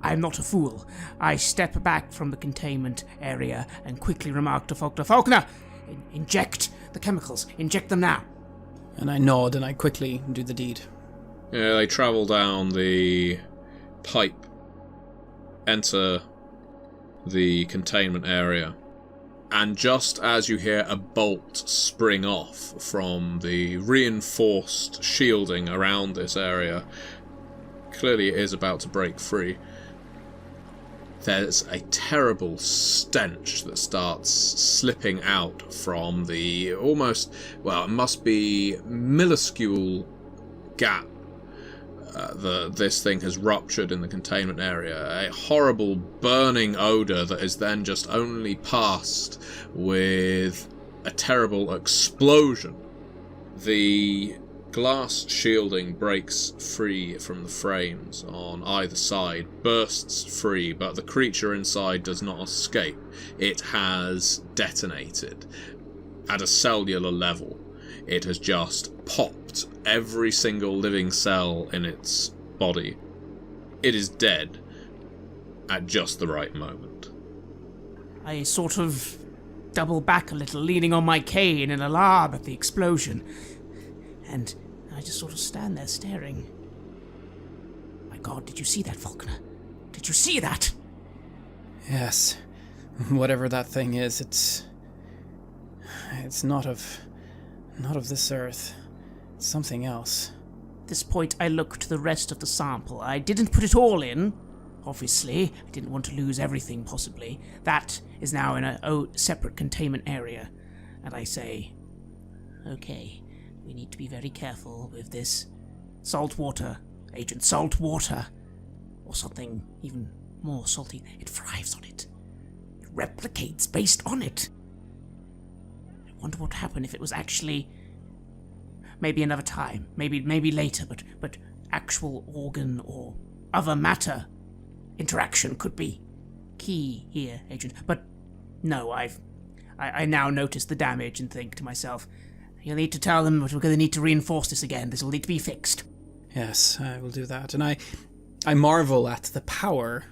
I'm not a fool. I step back from the containment area and quickly remark to Faulkner, inject the chemicals, inject them now. And I nod and I quickly do the deed. Yeah, they travel down the pipe, enter the containment area, and just as you hear a bolt spring off from the reinforced shielding around this area, clearly it is about to break free, there's a terrible stench that starts slipping out from the it must be minuscule gap this thing has ruptured in the containment area. A horrible burning odour that is then just only passed with a terrible explosion. The glass shielding breaks free from the frames on either side, bursts free, but the creature inside does not escape. It has detonated at a cellular level. It has just popped every single living cell in its body. It is dead at just the right moment. I sort of double back a little, leaning on my cane in alarm at the explosion. And I just sort of stand there staring. My God, did you see that, Faulkner? Did you see that? Yes. Whatever that thing is, it's not of this earth. It's something else. At this point, I look to the rest of the sample. I didn't put it all in, obviously. I didn't want to lose everything, possibly. That is now in a separate containment area. And I say, okay, we need to be very careful with this salt water, Agent Salt Water, or something even more salty. It thrives on it. It replicates based on it. I wonder what happened if it was actually, maybe another time, maybe later, but actual organ or other matter interaction could be key here, Agent. But no, I now notice the damage and think to myself, you'll need to tell them that we're going to need to reinforce this again. This will need to be fixed. Yes, I will do that. And I marvel at the power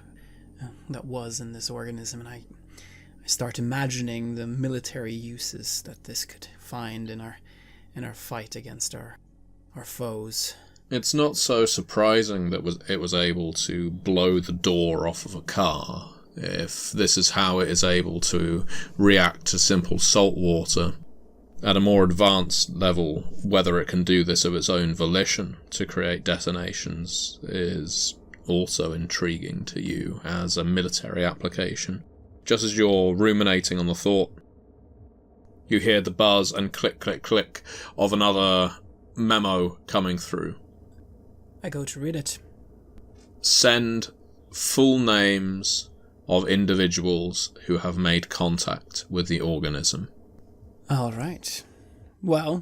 that was in this organism, and I start imagining the military uses that this could find in our fight against our foes. It's not so surprising that it was able to blow the door off of a car, if this is how it is able to react to simple salt water. At a more advanced level, whether it can do this of its own volition to create detonations is also intriguing to you as a military application. Just as you're ruminating on the thought, you hear the buzz and click, click, click of another memo coming through. I go to read it. Send full names of individuals who have made contact with the organism. All right. Well,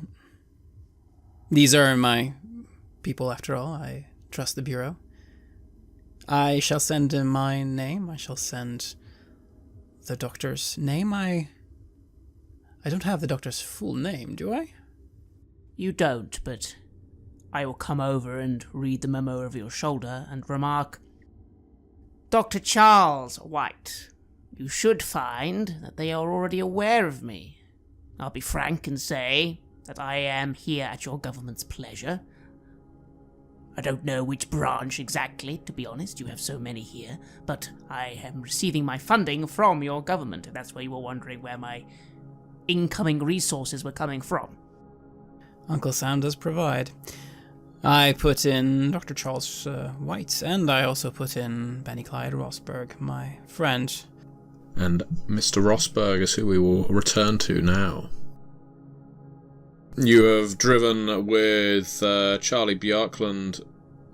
these are my people after all. I trust the Bureau. I shall send in my name. I shall send the doctor's name. I don't have the doctor's full name, do I? You don't, but I will come over and read the memo over your shoulder and remark, Dr. Charles White, you should find that they are already aware of me. I'll be frank and say that I am here at your government's pleasure. I don't know which branch exactly, to be honest, you have so many here, but I am receiving my funding from your government, if that's where you were wondering where my incoming resources were coming from. Uncle Sam does provide. I put in Dr. Charles White, and I also put in Benny Clyde Rosberg, my friend. And Mr. Rosberg is who we will return to now. You have driven with Charlie Björklund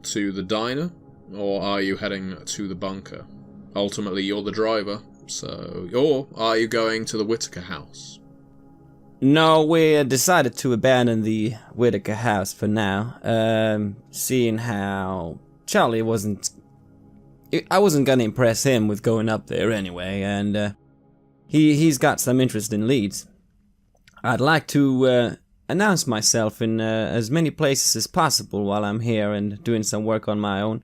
to the diner, or are you heading to the bunker? Ultimately, you're the driver, or are you going to the Whitaker house? No, we decided to abandon the Whitaker house for now, seeing how Charlie I wasn't gonna impress him with going up there anyway, and he's got some interest in Leeds. I'd like to announce myself in as many places as possible while I'm here and doing some work on my own.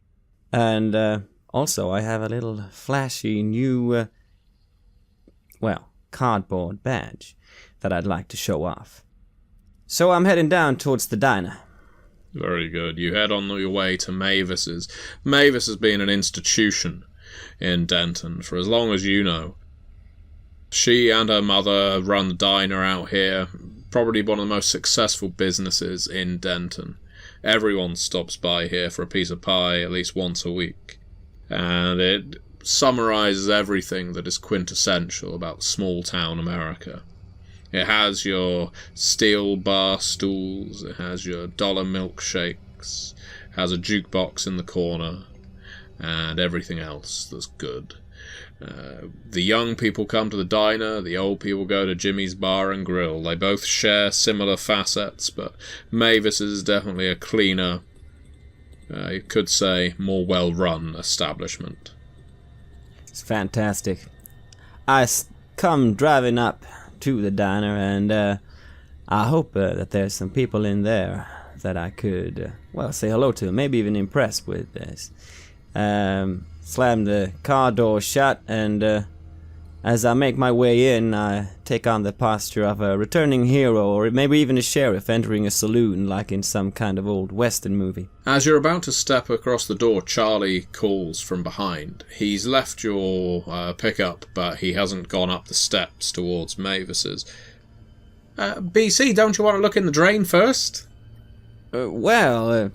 And also I have a little flashy new, cardboard badge that I'd like to show off. So I'm heading down towards the diner. Very good. You head on your way to Mavis's. Mavis has been an institution in Denton for as long as you know. She and her mother run the diner out here. Probably one of the most successful businesses in Denton. Everyone stops by here for a piece of pie at least once a week. And it summarizes everything that is quintessential about small town America. It has your steel bar stools, it has your dollar milkshakes, has a jukebox in the corner, and everything else that's good. The young people come to the diner, the old people go to Jimmy's Bar and Grill. They both share similar facets, but Mavis is definitely a cleaner, you could say, more well-run establishment. It's fantastic. I come driving up to the diner, and I hope that there's some people in there that I could, say hello to, maybe even impress with this. Slam the car door shut, and as I make my way in, I take on the posture of a returning hero, or maybe even a sheriff entering a saloon like in some kind of old western movie. As you're about to step across the door, Charlie calls from behind. He's left your pickup, but he hasn't gone up the steps towards Mavis's. BC, don't you want to look in the drain first? I want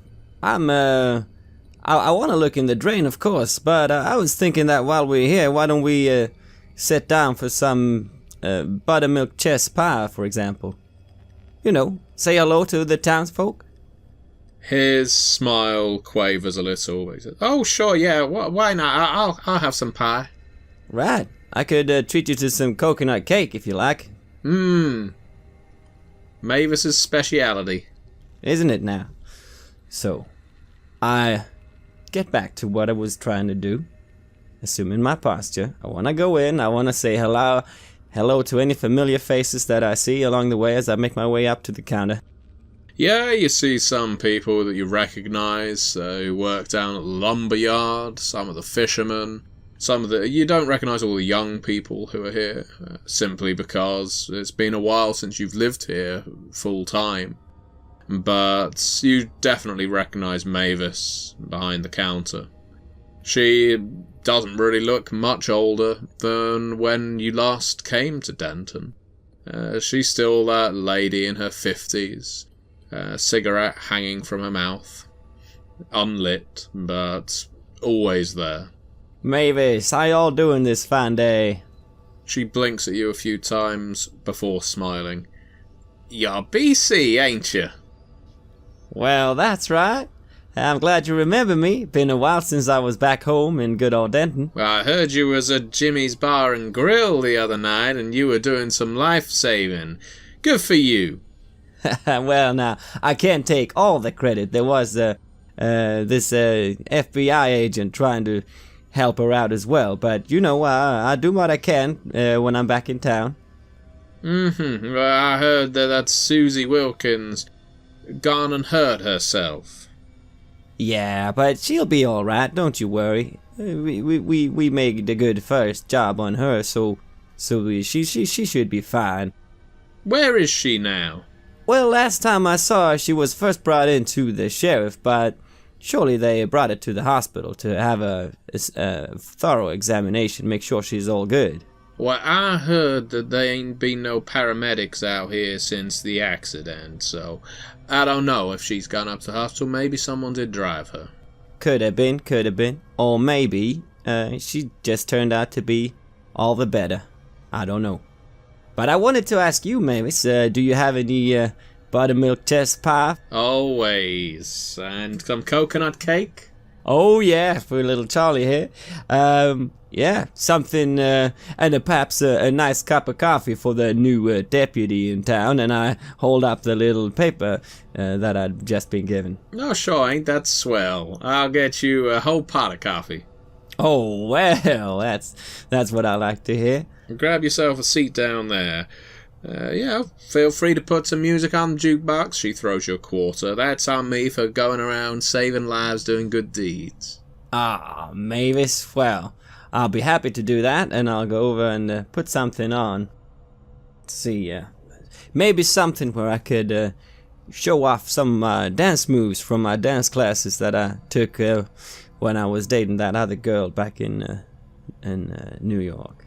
to look in the drain, of course, but I was thinking that while we're here, why don't we sit down for some buttermilk chess pie, for example? say hello to the townsfolk? His smile quavers a little. He says, "Oh, sure, yeah. Why not? I'll have some pie." Right. I could treat you to some coconut cake if you like. Mavis's speciality. Isn't it now? So, I get back to what I was trying to do. Assuming my posture, I want to go in, I want to say hello to any familiar faces that I see along the way as I make my way up to the counter. Yeah, you see some people that you recognise who work down at the lumber yard, some of the fishermen, you don't recognise all the young people who are here, simply because it's been a while since you've lived here full time. But you definitely recognise Mavis behind the counter. She doesn't really look much older than when you last came to Denton. She's still that lady in her 50s, cigarette hanging from her mouth, unlit, but always there. Mavis, how y'all doing this fine day? She blinks at you a few times before smiling. "You're BC, ain't you?" Well, that's right. I'm glad you remember me. Been a while since I was back home in good old Denton. Well, I heard you was at Jimmy's Bar and Grill the other night and you were doing some life-saving. Good for you. Well, now, I can't take all the credit. There was this FBI agent trying to help her out as well. But, I do what I can when I'm back in town. Well, I heard that Susie Wilkins gone and hurt herself. Yeah, but she'll be all right. Don't you worry. We made a good first job on her, so she should be fine. Where is she now? Well, last time I saw her, she was first brought in to the sheriff, but surely they brought her to the hospital to have a thorough examination, make sure she's all good. Well, I heard that there ain't been no paramedics out here since the accident, so I don't know if she's gone up to the hospital. Maybe someone did drive her. Could have been. Or maybe she just turned out to be all the better. I don't know. But I wanted to ask you, Mavis, do you have any buttermilk chest pie? Always. And some coconut cake? Oh, yeah, for little Charlie here. Yeah, something, and perhaps a nice cup of coffee for the new deputy in town, and I hold up the little paper that I'd just been given. Oh, sure, ain't that swell. I'll get you a whole pot of coffee. Oh, well, that's what I like to hear. Grab yourself a seat down there. Feel free to put some music on the jukebox. She throws you a quarter. That's on me for going around saving lives, doing good deeds. Ah, Mavis, well, I'll be happy to do that, and I'll go over and put something on. Let's see, maybe something where I could show off some dance moves from my dance classes that I took when I was dating that other girl back in New York.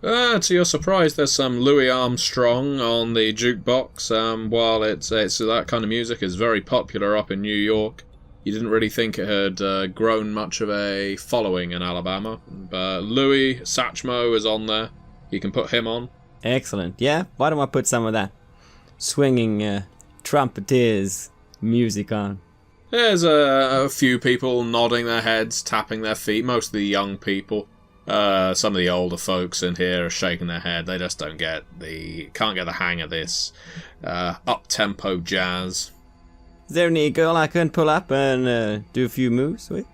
To your surprise, there's some Louis Armstrong on the jukebox. While it's that kind of music is very popular up in New York, you didn't really think it had grown much of a following in Alabama. But Louis Satchmo is on there. You can put him on. Excellent. Yeah, why don't I put some of that swinging trumpeteers music on? There's a few people nodding their heads, tapping their feet, most of the young people. Some of the older folks in here are shaking their head. They just can't get the hang of this up-tempo jazz. Is there any girl I can pull up and do a few moves with?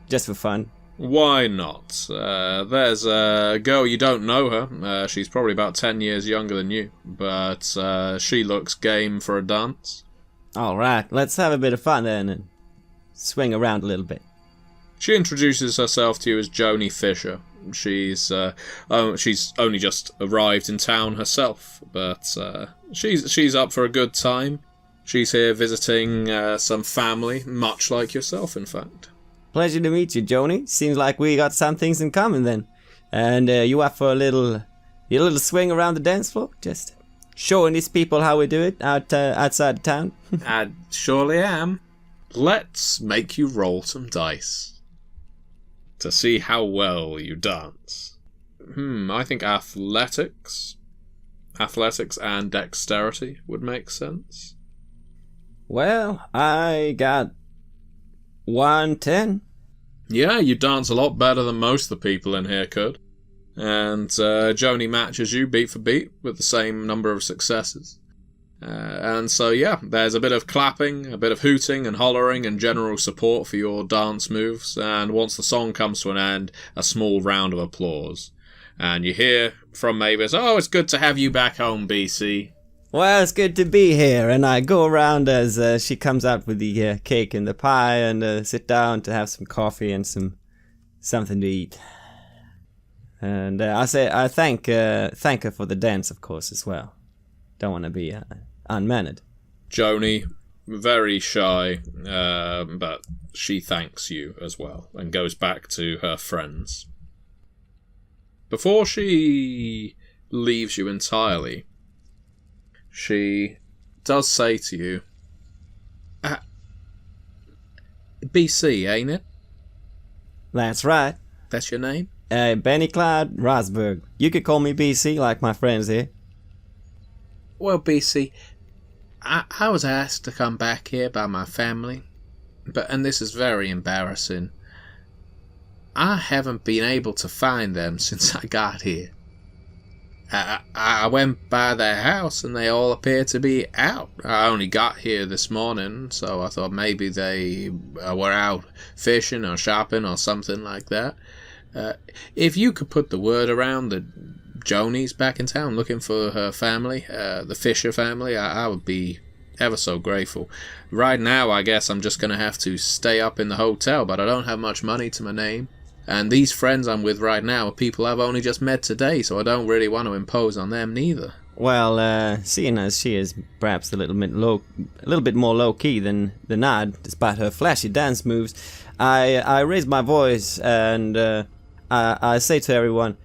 Just for fun. Why not? There's a girl, you don't know her. She's probably about 10 years younger than you, but she looks game for a dance. Alright, let's have a bit of fun then and swing around a little bit. She introduces herself to you as Joni Fisher. She's only just arrived in town herself, but she's up for a good time. She's here visiting some family, much like yourself, in fact. Pleasure to meet you, Joni. Seems like we got some things in common then. And you up for a little swing around the dance floor? Just showing these people how we do it outside of town? I surely am. Let's make you roll some dice to see how well you dance. I think athletics. athletics and dexterity would make sense. Well, I got 110. Yeah, you dance a lot better than most of the people in here could. And Joni matches you beat for beat with the same number of successes. And so, yeah, there's a bit of clapping, a bit of hooting and hollering and general support for your dance moves. And once the song comes to an end, a small round of applause. And you hear from Mavis, "Oh, it's good to have you back home, BC." Well, it's good to be here, and I go around as she comes out with the cake and the pie, and sit down to have some coffee and something to eat. And I thank her for the dance, of course, as well. Don't want to be unmannered. Joni, very shy, but she thanks you as well and goes back to her friends. Before she leaves you entirely, she does say to you, BC, ain't it? That's right. That's your name? Benny Clyde Rosberg. You could call me BC like my friends here. Well, BC, I was asked to come back here by my family, and this is very embarrassing. I haven't been able to find them since I got here. I went by their house and they all appear to be out. I only got here this morning, so I thought maybe they were out fishing or shopping or something like that. If you could put the word around that Joni's back in town looking for her family, the Fisher family, I would be ever so grateful. Right now, I guess I'm just going to have to stay up in the hotel, but I don't have much money to my name. And these friends I'm with right now are people I've only just met today, so I don't really want to impose on them neither. Well, seeing as she is perhaps a little bit more low-key than I, despite her flashy dance moves, I raise my voice and I say to everyone,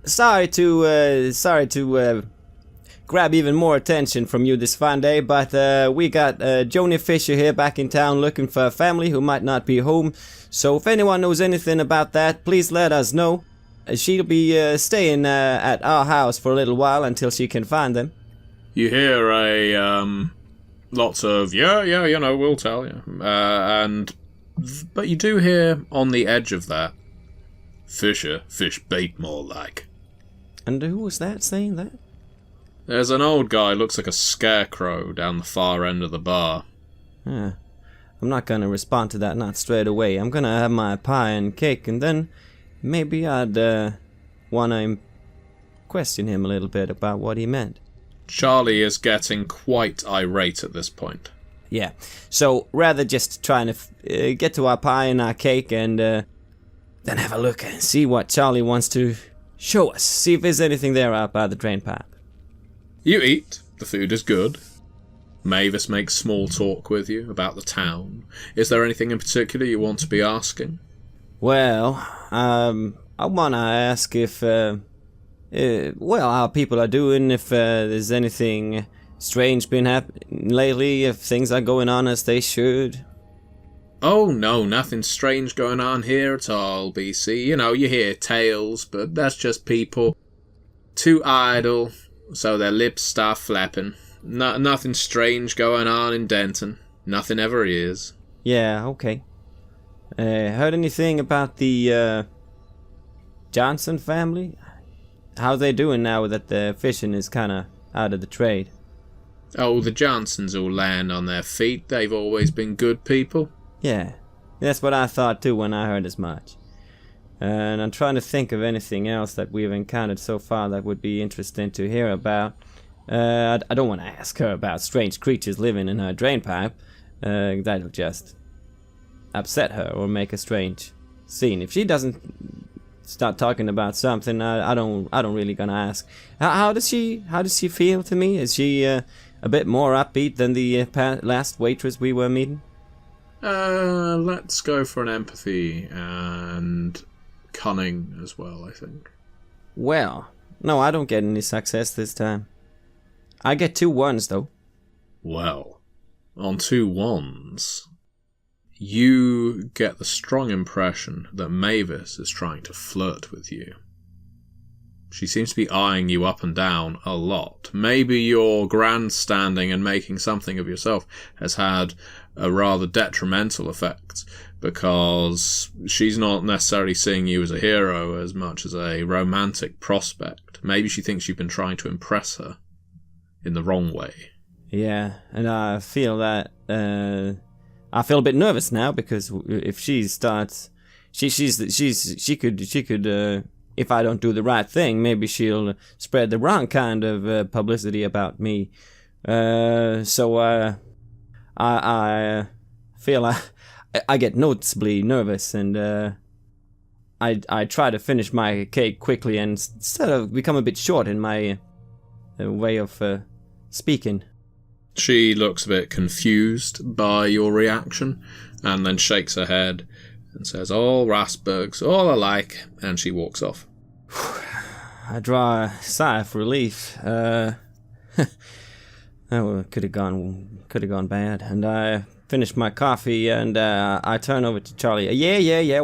sorry to grab even more attention from you this fine day, but we got Joni Fisher here back in town looking for a family who might not be home. So if anyone knows anything about that, please let us know. She'll be staying at our house for a little while until she can find them. You hear lots of, yeah, we'll tell you. But you do hear on the edge of that, Fisher, fish bait more like. And who was that saying that? There's an old guy, looks like a scarecrow, down the far end of the bar. I'm not gonna respond to that, not straight away. I'm gonna have my pie and cake, and then maybe I'd wanna question him a little bit about what he meant. Charlie is getting quite irate at this point. Yeah, so rather just trying to get to our pie and our cake and then have a look and see what Charlie wants to show us. See if there's anything there out by the drain pipe. You eat. The food is good. Mavis makes small talk with you about the town. Is there anything in particular you want to be asking? Well, I want to ask if, how people are doing, if there's anything strange been happening lately, if things are going on as they should. Oh, no, nothing strange going on here at all, BC. You know, you hear tales, but that's just people too idle, so their lips start flapping. Nothing strange going on in Denton. Nothing ever is. Yeah, okay. Heard anything about the Johnson family? How they doing now that the fishing is kind of out of the trade? Oh, the Johnsons will land on their feet. They've always been good people. Yeah, that's what I thought too when I heard as much. And I'm trying to think of anything else that we've encountered so far that would be interesting to hear about. I don't want to ask her about strange creatures living in her drainpipe. That'll just upset her or make a strange scene. If she doesn't start talking about something, I don't really gonna ask. How does she feel to me? Is she a bit more upbeat than the last waitress we were meeting? Let's go for an empathy and cunning as well, I think. Well, no, I don't get any success this time. I get 2 1s, though. Well, on 2 1s, you get the strong impression that Mavis is trying to flirt with you. She seems to be eyeing you up and down a lot. Maybe your grandstanding and making something of yourself has had a rather detrimental effect, because she's not necessarily seeing you as a hero as much as a romantic prospect. Maybe she thinks you've been trying to impress her in the wrong way. Yeah, and I feel that I feel a bit nervous now, because if she starts, she could if I don't do the right thing, maybe she'll spread the wrong kind of publicity about me. So I feel I get noticeably nervous, and I try to finish my cake quickly and sort of become a bit short in my way of speaking. She looks a bit confused by your reaction, and then shakes her head and says, "All Rasbergs, all alike," and she walks off. I draw a sigh of relief. That could have gone bad. And I finish my coffee, and I turn over to Charlie. Yeah,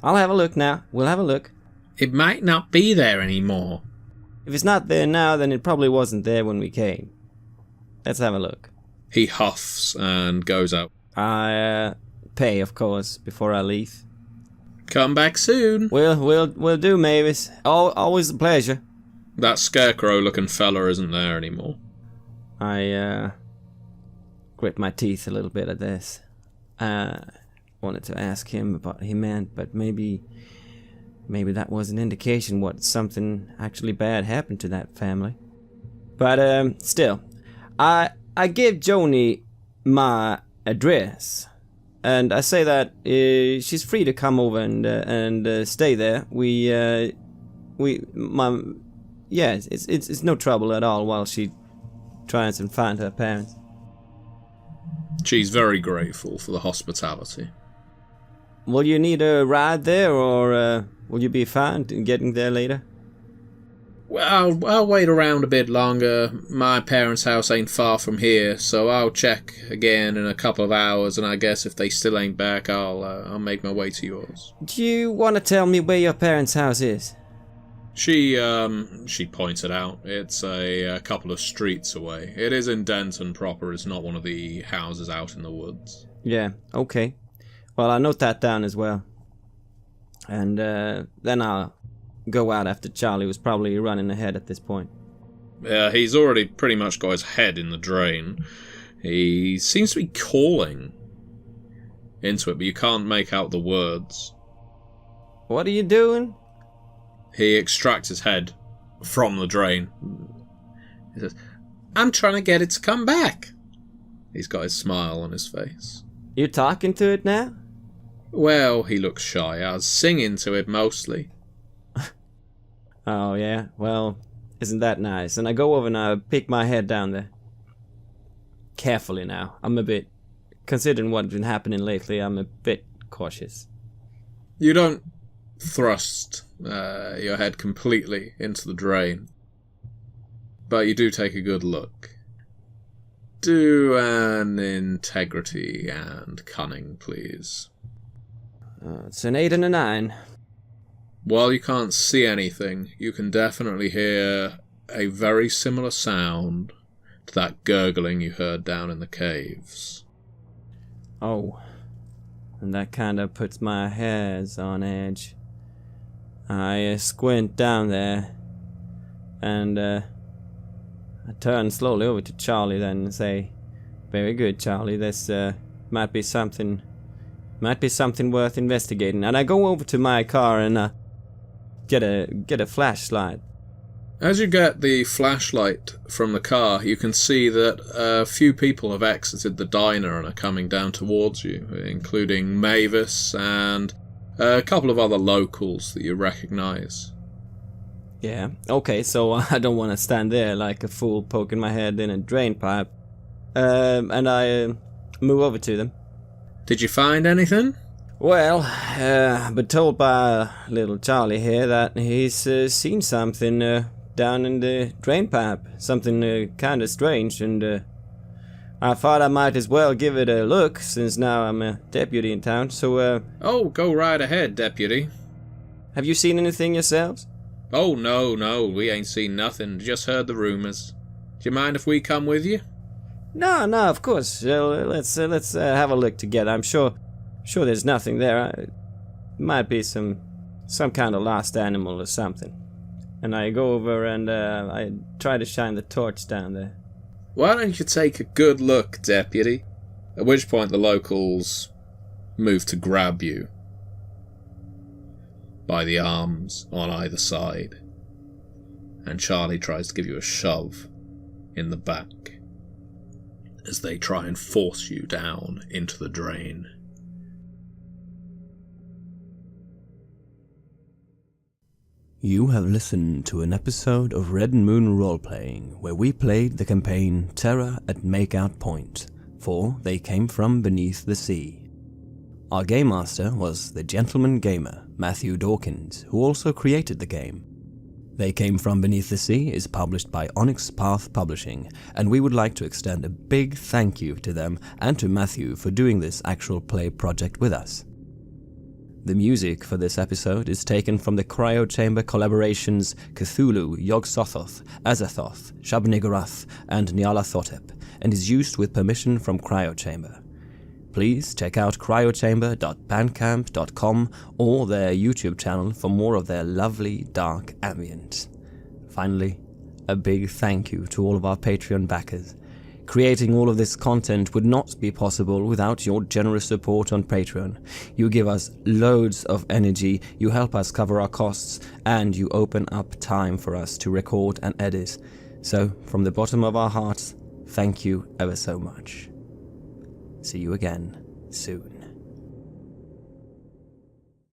I'll have a look now. We'll have a look. It might not be there anymore. If it's not there now, then it probably wasn't there when we came. Let's have a look. He huffs and goes out. I pay, of course, before I leave. Come back soon. We'll do, Mavis. Always a pleasure. That scarecrow-looking fella isn't there anymore. I grit my teeth a little bit at this. Wanted to ask him about what he meant, but maybe that was an indication what something actually bad happened to that family. But still, I gave Joni my address, and I say that she's free to come over and stay there. It's no trouble at all while she tries and find her parents. She's very grateful for the hospitality. Will you need a ride there, or will you be fine getting there later? Well, I'll wait around a bit longer. My parents' house ain't far from here, so I'll check again in a couple of hours, and I guess if they still ain't back, I'll make my way to yours. Do you want to tell me where your parents' house is? She points it out. It's a couple of streets away. It is in Denton proper. It's not one of the houses out in the woods. Yeah, okay. Well, I'll note that down as well. And then I'll go out after Charlie was probably running ahead at this point. Yeah, he's already pretty much got his head in the drain. He seems to be calling into it, but you can't make out the words. What are you doing? He extracts his head from the drain. He says, "I'm trying to get it to come back." He's got his smile on his face. You talking to it now? Well, he looks shy. I was singing to it mostly. Oh, yeah? Well, isn't that nice? And I go over and I pick my head down there. Carefully now. I'm a bit... Considering what's been happening lately, I'm a bit cautious. You don't thrust your head completely into the drain, but you do take a good look. Do an integrity and cunning, please. It's an 8 and a 9. While you can't see anything, you can definitely hear a very similar sound to that gurgling you heard down in the caves. Oh, and that kind of puts my hairs on edge. I squint down there, and I turn slowly over to Charlie then and say, "Very good, Charlie, this might be something worth investigating." And I go over to my car and get a flashlight. As you get the flashlight from the car, you can see that a few people have exited the diner and are coming down towards you, including Mavis and a couple of other locals that you recognize. Yeah, okay, so I don't want to stand there like a fool poking my head in a drain pipe. And I move over to them. Did you find anything? Well, I've been told by little Charlie here that he's seen something down in the drain pipe. Something kind of strange, and I thought I might as well give it a look, since now I'm a deputy in town, so... Oh, go right ahead, deputy. Have you seen anything yourselves? Oh, no, we ain't seen nothing. Just heard the rumours. Do you mind if we come with you? No, of course. Let's have a look together. I'm sure there's nothing there. It might be some kind of lost animal or something. And I go over and I try to shine the torch down there. Why don't you take a good look, deputy? At which point the locals move to grab you by the arms on either side. And Charlie tries to give you a shove in the back as they try and force you down into the drain. You have listened to an episode of Red Moon Roleplaying, where we played the campaign Terror at Makeout Point, for They Came From Beneath the Sea. Our Game Master was the Gentleman Gamer, Matthew Dawkins, who also created the game. They Came From Beneath the Sea is published by Onyx Path Publishing, and we would like to extend a big thank you to them and to Matthew for doing this actual play project with us. The music for this episode is taken from the Cryo Chamber collaborations Cthulhu, Yog-Sothoth, Azathoth, Shub-Niggurath, and Nyarlathotep, and is used with permission from Cryo Chamber. Please check out cryochamber.bandcamp.com or their YouTube channel for more of their lovely dark ambient. Finally, a big thank you to all of our Patreon backers. Creating all of this content would not be possible without your generous support on Patreon. You give us loads of energy, you help us cover our costs, and you open up time for us to record and edit. So, from the bottom of our hearts, thank you ever so much. See you again soon.